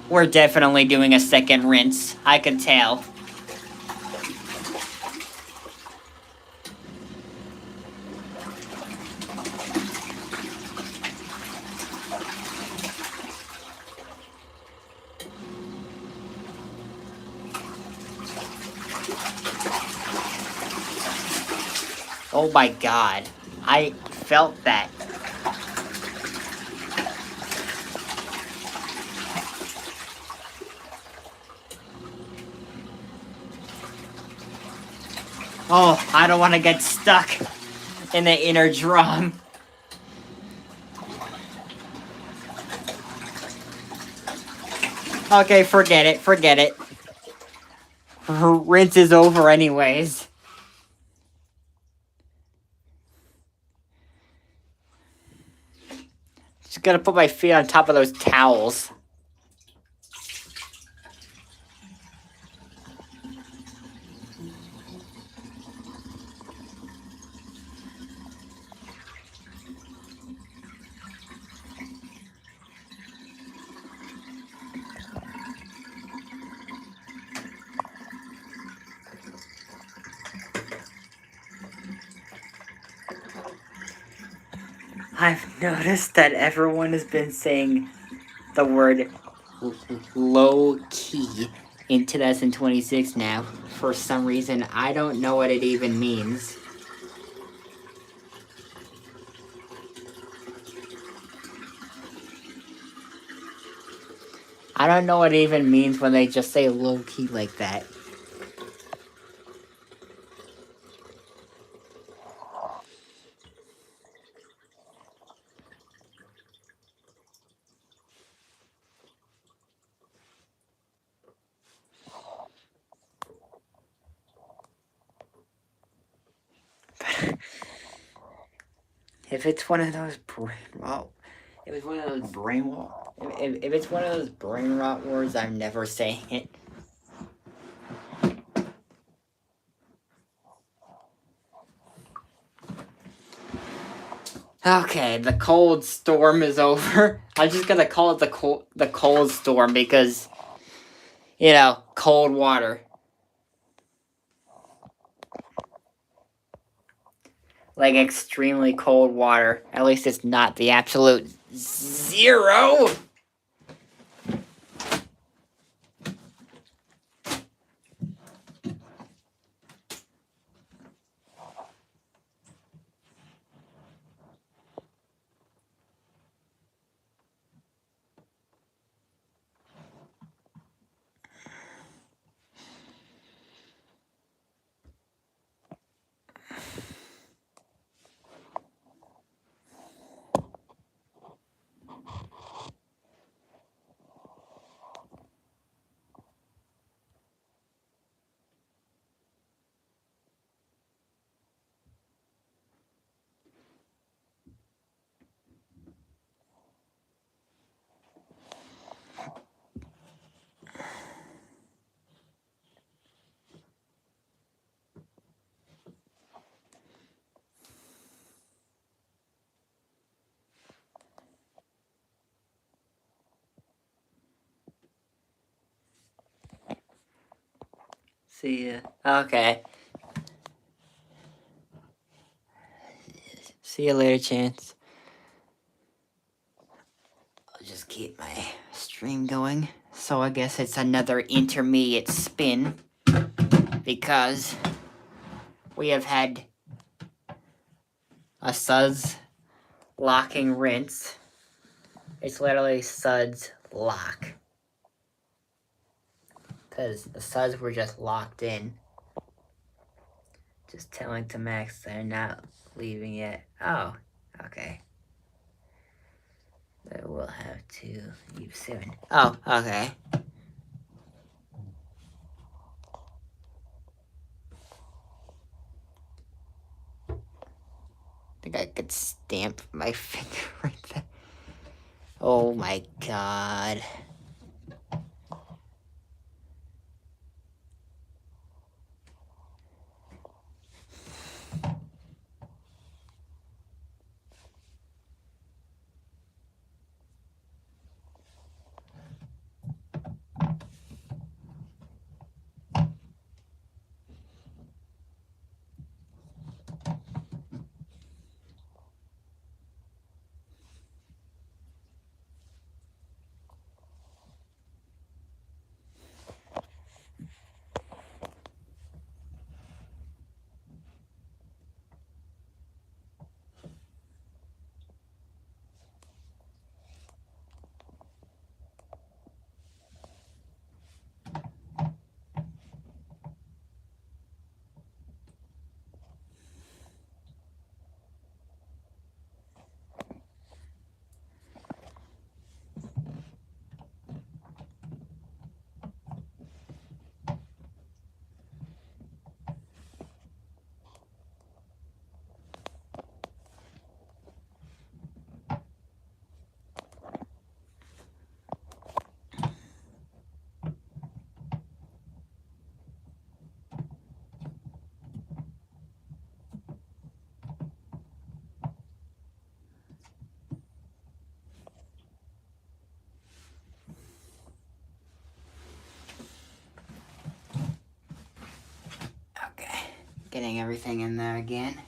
We're definitely doing a second rinse. I could tell. Oh my god. I felt that. Oh, I don't want to get stuck in the inner drum. Okay, forget it, forget it. Rinse is over anyways. Just gotta put my feet on top of those towels. I've noticed that everyone has been saying the word low key in 2026 now. For some reason, I don't know what it even means. I don't know what it even means when they just say low key like that. If it's one of those if it's one of those if it's one of those brain rot words, I'm never saying it. Okay, the cold storm is over. I'm just gonna call it the cold storm because, you know, cold water. Like extremely cold water. At least it's not the absolute zero. See ya. Okay. See you later, Chance. I'll just keep my stream going. So I guess it's another intermediate spin. Because we have had a suds locking rinse. It's literally suds lock. Because the suds were just locked in. Just telling to Max they're not leaving yet. Oh, okay. They will have to leave soon. Oh, okay. I think I could stamp my finger right there. Oh my god. Okay. Getting everything in there again.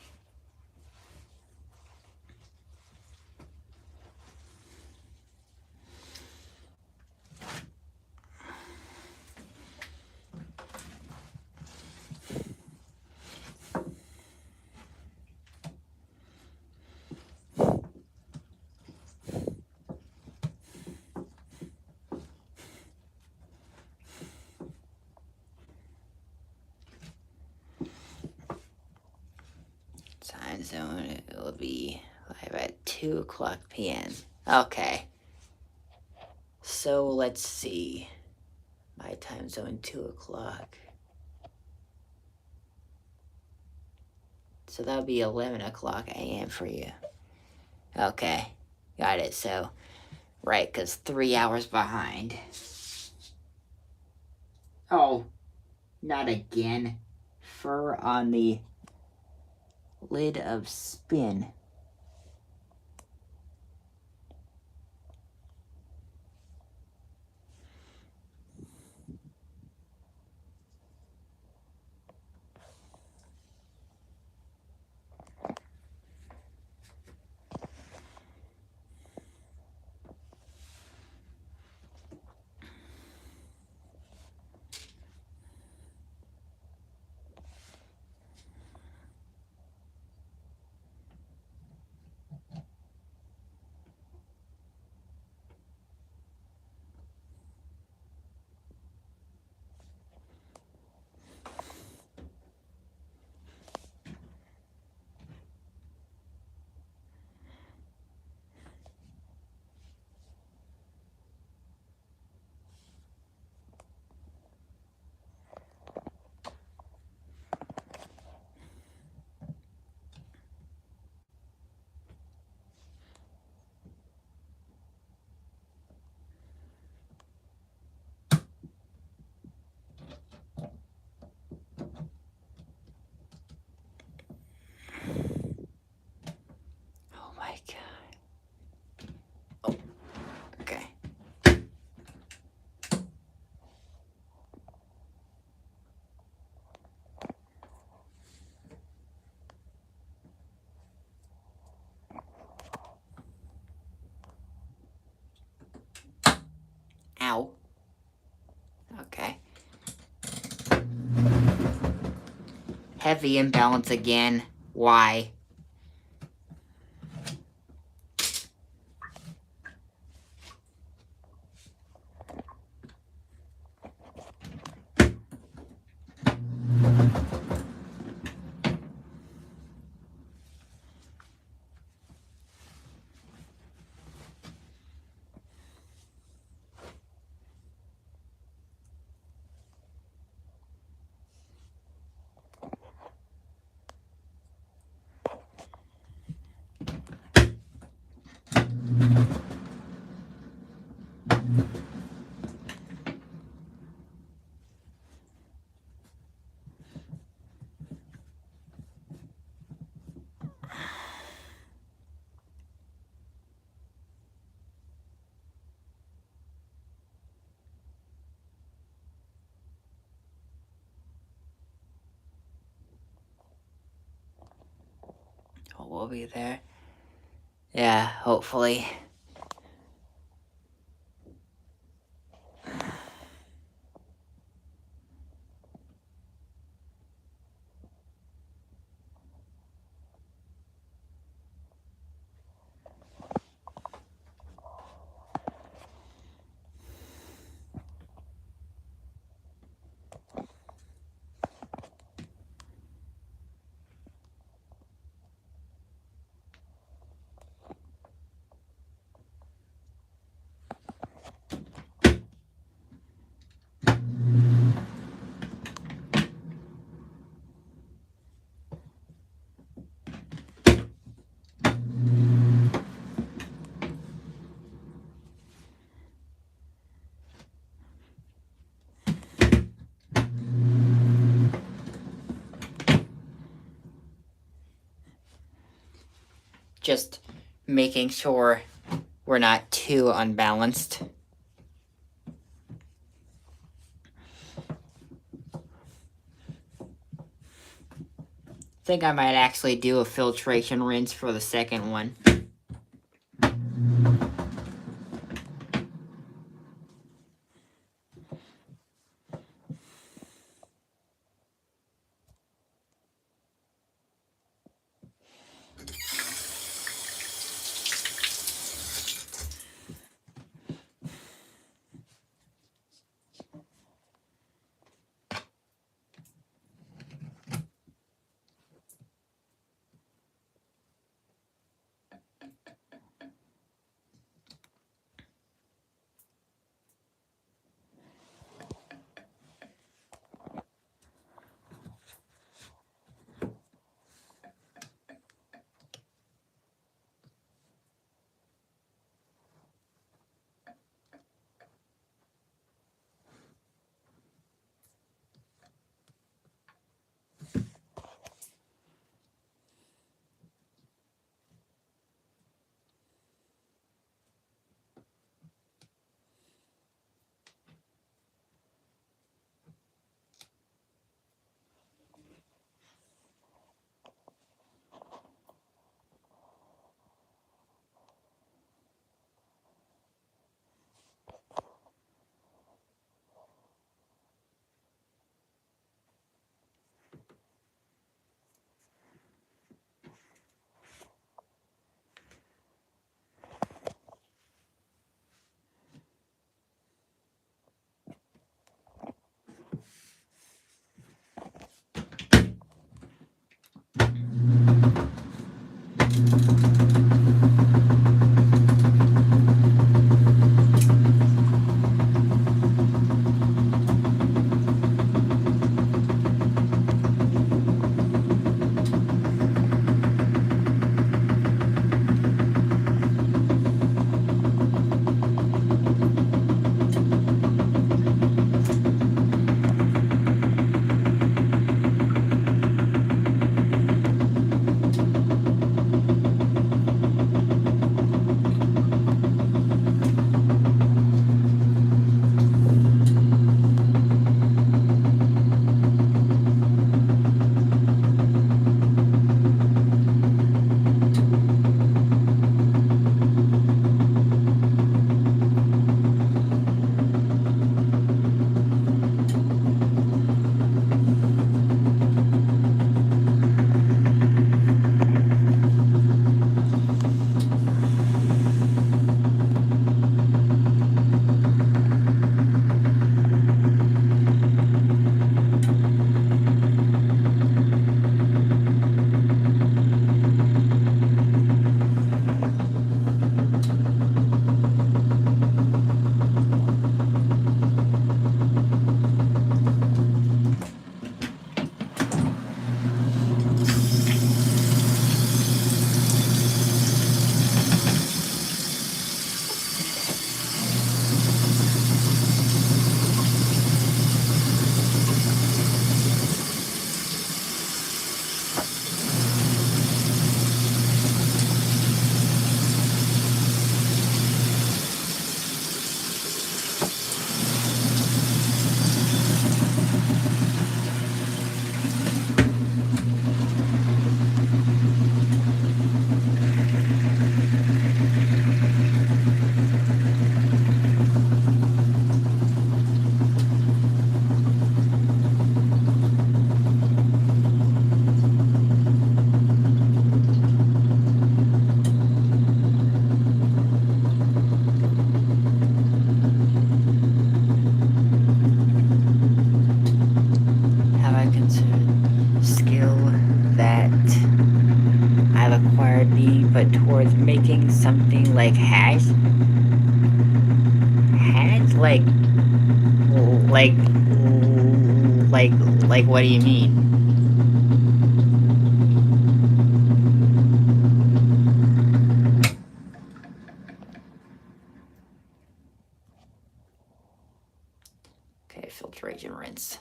time zone, it will be live at 2 o'clock p.m. Okay. So let's see. My time zone, 2 o'clock. So that'll be 11 o'clock a.m. for you. Okay. Got it. So, right, because 3 hours behind. Oh, not again. Fur on the lid of spin. Oh my god. Oh, okay. Ow. Okay. Heavy imbalance again. Why? Oh, we'll be there. Yeah, hopefully. Just making sure we're not too unbalanced. Think I might actually do a filtration rinse for the second one. skill that I've acquired being put towards making something like hash. Hash? Like, what do you mean? Okay, filtration rinse.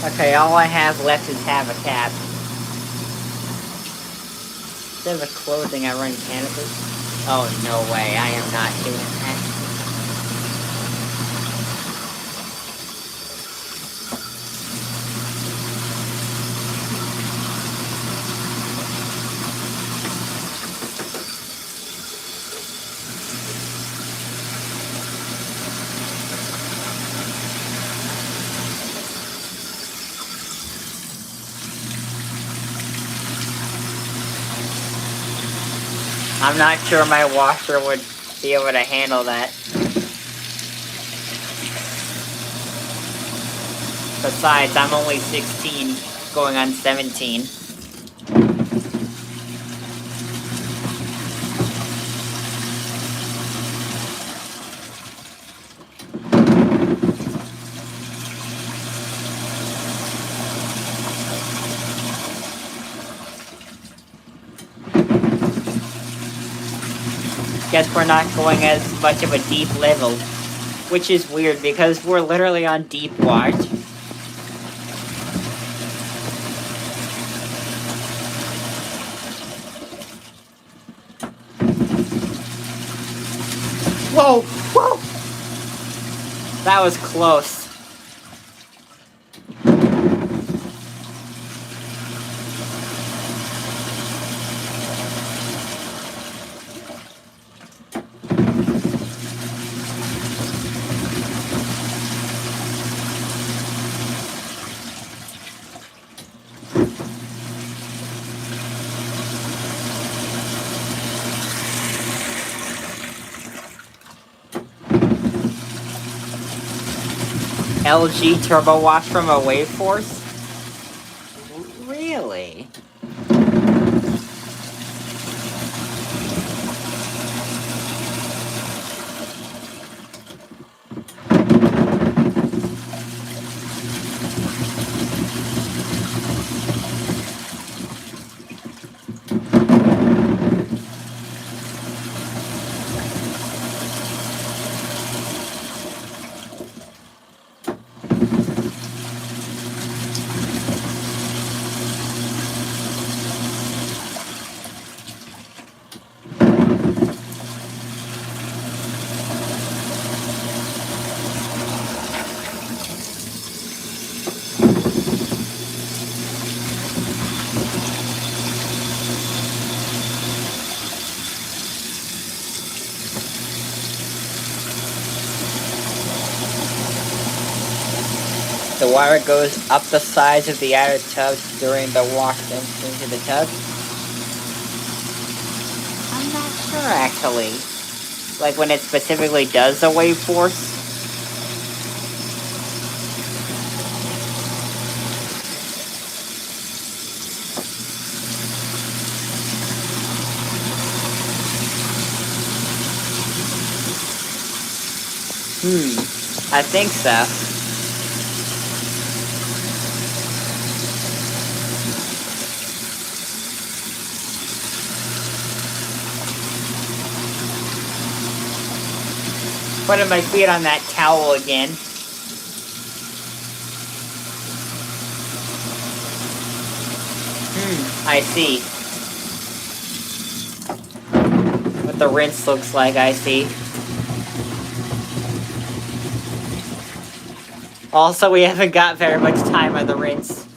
Okay, all I have left is have a cap. Instead of closing, I run canvas. Oh, no way, I am not doing that. I'm not sure my washer would be able to handle that. Besides, I'm only 16, going on 17. Guess we're not going as much of a deep level, which is weird because we're literally on deep wash. Whoa! Whoa! That was close. LG turbo wash from a wave force? Really? The wire goes up the sides of the outer tub during the wash into the tub. I'm not sure actually. Like when it specifically does the wave force. I think so. Putting my feet on that towel again. I see. What the rinse looks like, I see. Also, we haven't got very much time on the rinse.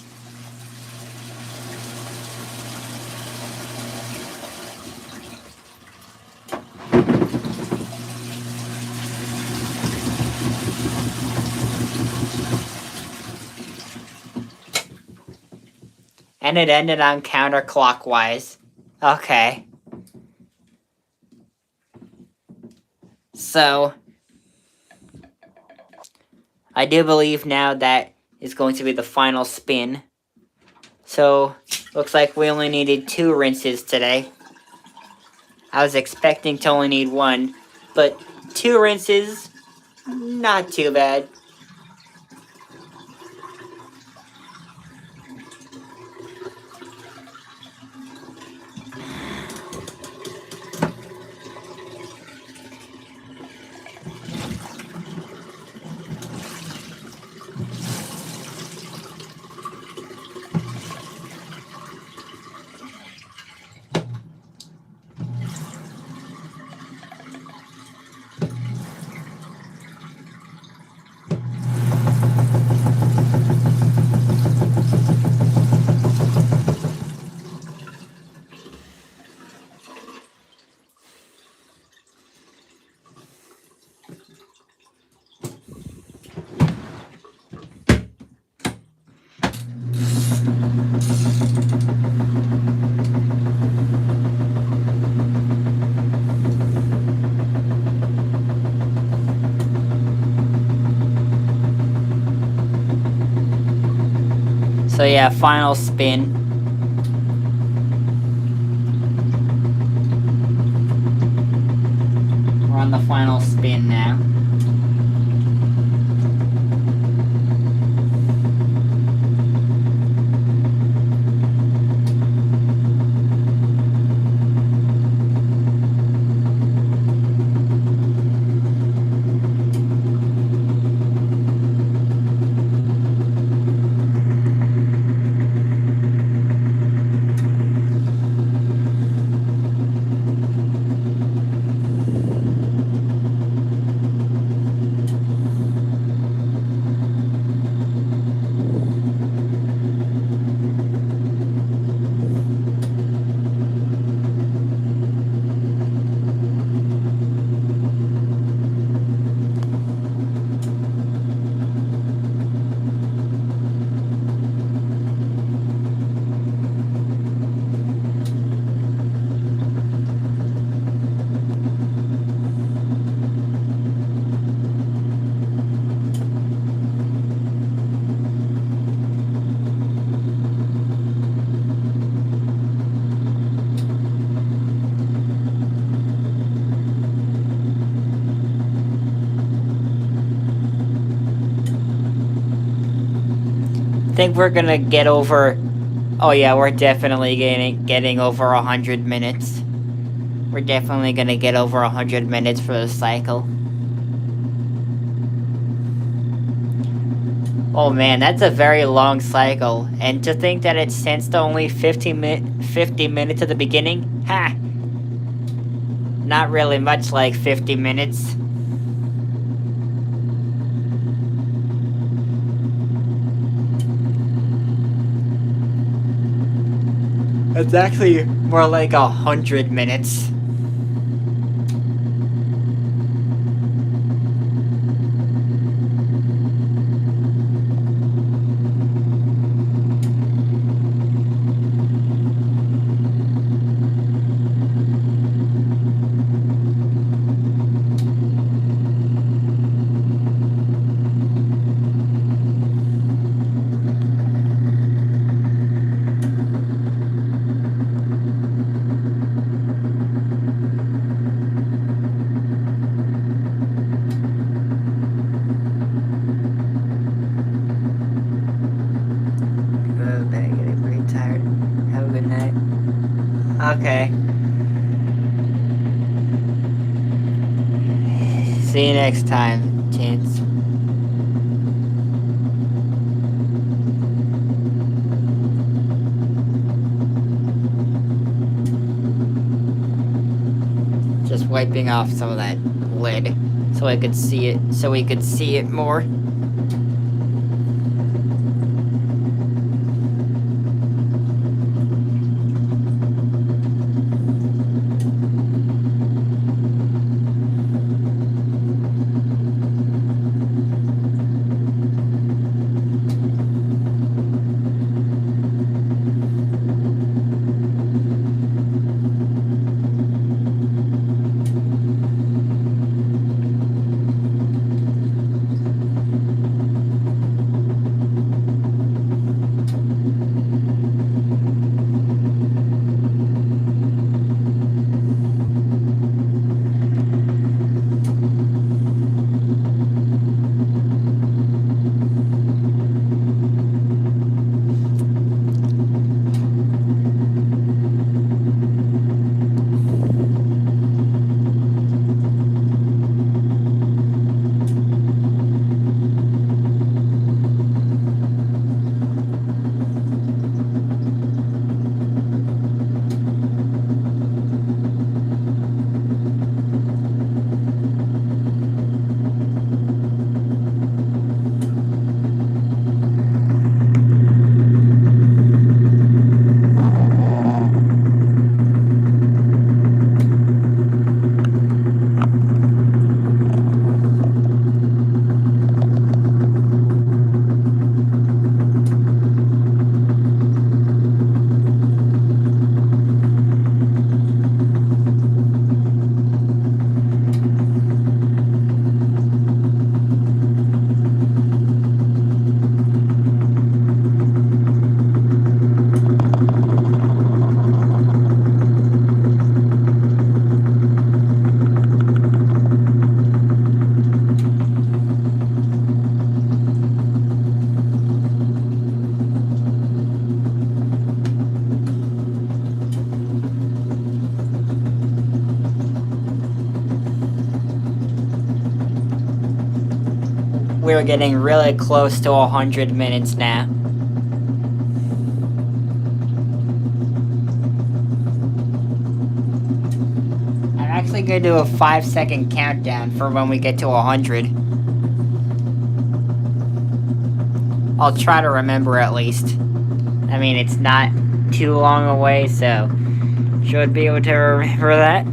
And it ended on counterclockwise. Okay. So, I do believe now that is going to be the final spin. So, looks like we only needed 2 rinses today. I was expecting to only need 1, but 2 rinses, not too bad. So yeah, final spin. We're on the final spin now. Think we're gonna get over. Oh yeah, we're definitely getting over 100 minutes. We're definitely gonna get over 100 minutes for the cycle. Oh man, that's a very long cycle. And to think that it sensed only 50 minutes at the beginning? Ha! Not really much like 50 minutes. It's actually more like 100 minutes. Okay. See you next time, Chance. Just wiping off some of that lid so I could see it, so we could see it more. We're getting really close to 100 minutes now. I'm actually going to do a 5-second countdown for when we get to 100. I'll try to remember at least. I mean, it's not too long away, so should be able to remember that.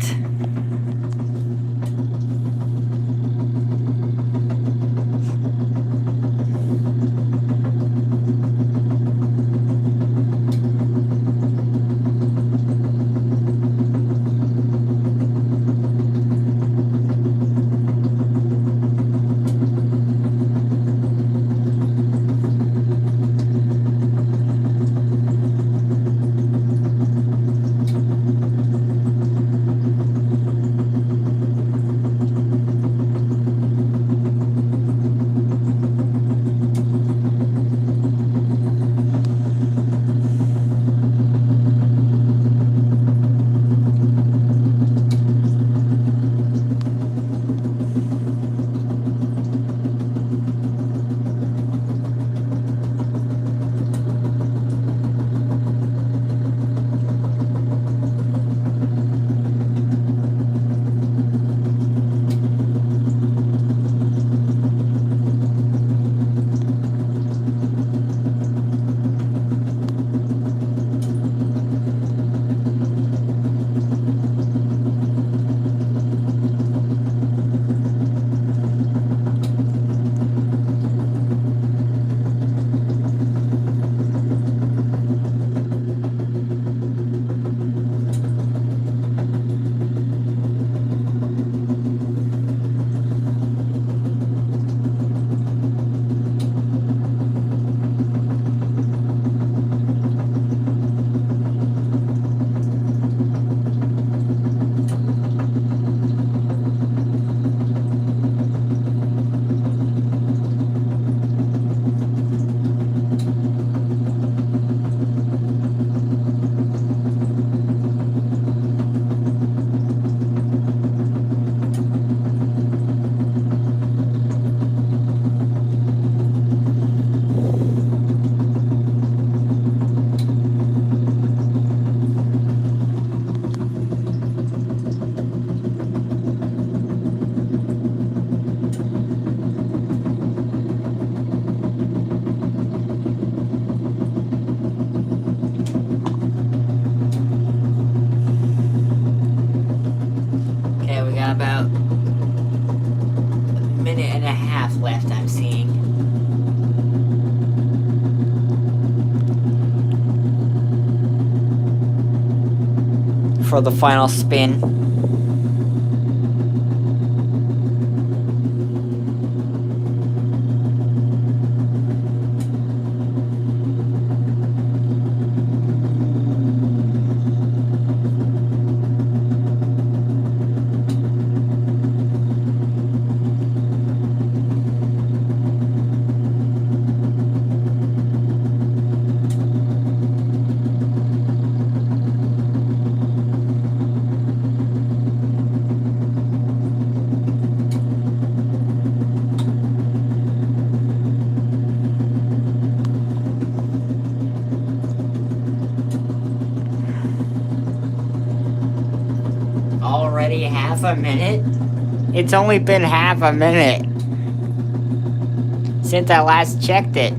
left I'm seeing. For the final spin. Already half a minute? It's only been half a minute since I last checked it.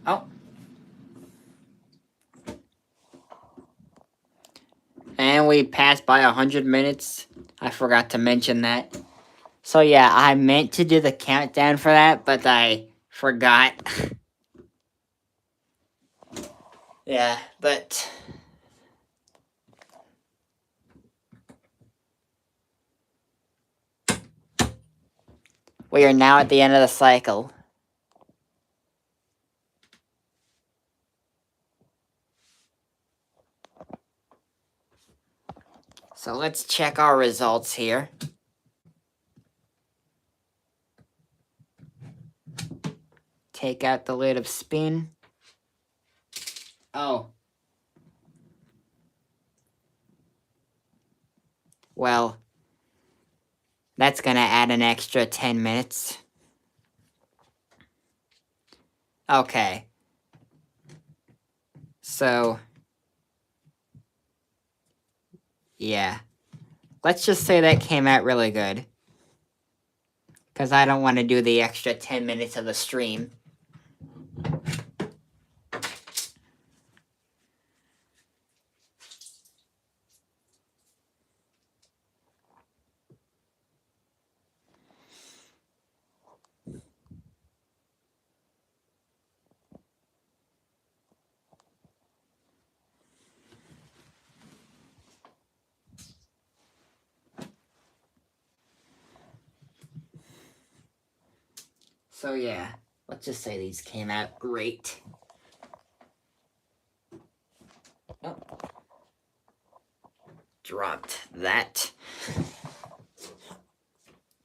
Oh. And we passed by 100 minutes. I forgot to mention that. So yeah, I meant to do the countdown for that, but I forgot. Yeah, but... we are now at the end of the cycle. So let's check our results here. Take out the lid of spin. Oh. Well, that's gonna add an extra 10 minutes. Okay. So, yeah. Let's just say that came out really good. Because I don't want to do the extra 10 minutes of the stream. So yeah, let's just say these came out great. Oh. Dropped that.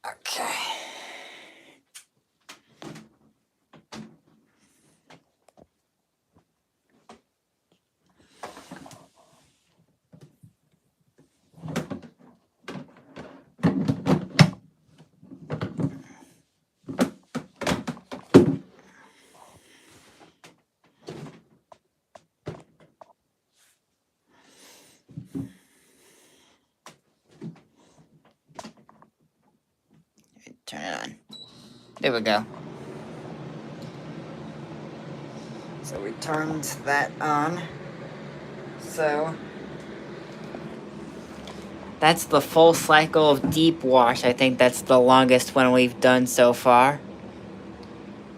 Okay. Turn it on. There we go. So we turned that on. So that's the full cycle of deep wash. I think that's the longest one we've done so far.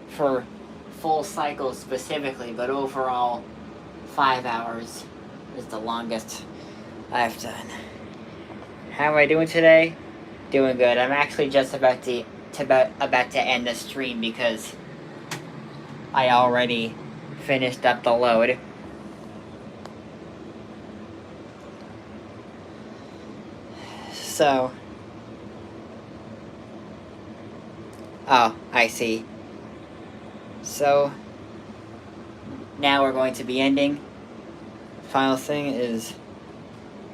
For full cycle specifically, but overall 5 hours is the longest I've done. How am I doing today? Doing good. I'm actually just about to end the stream because I already finished up the load. So, oh, I see. So, now we're going to be ending. Final thing is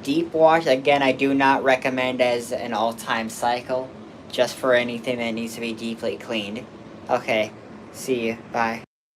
deep wash. Again, I do not recommend as an all-time cycle, just for anything that needs to be deeply cleaned. Okay, see you. Bye.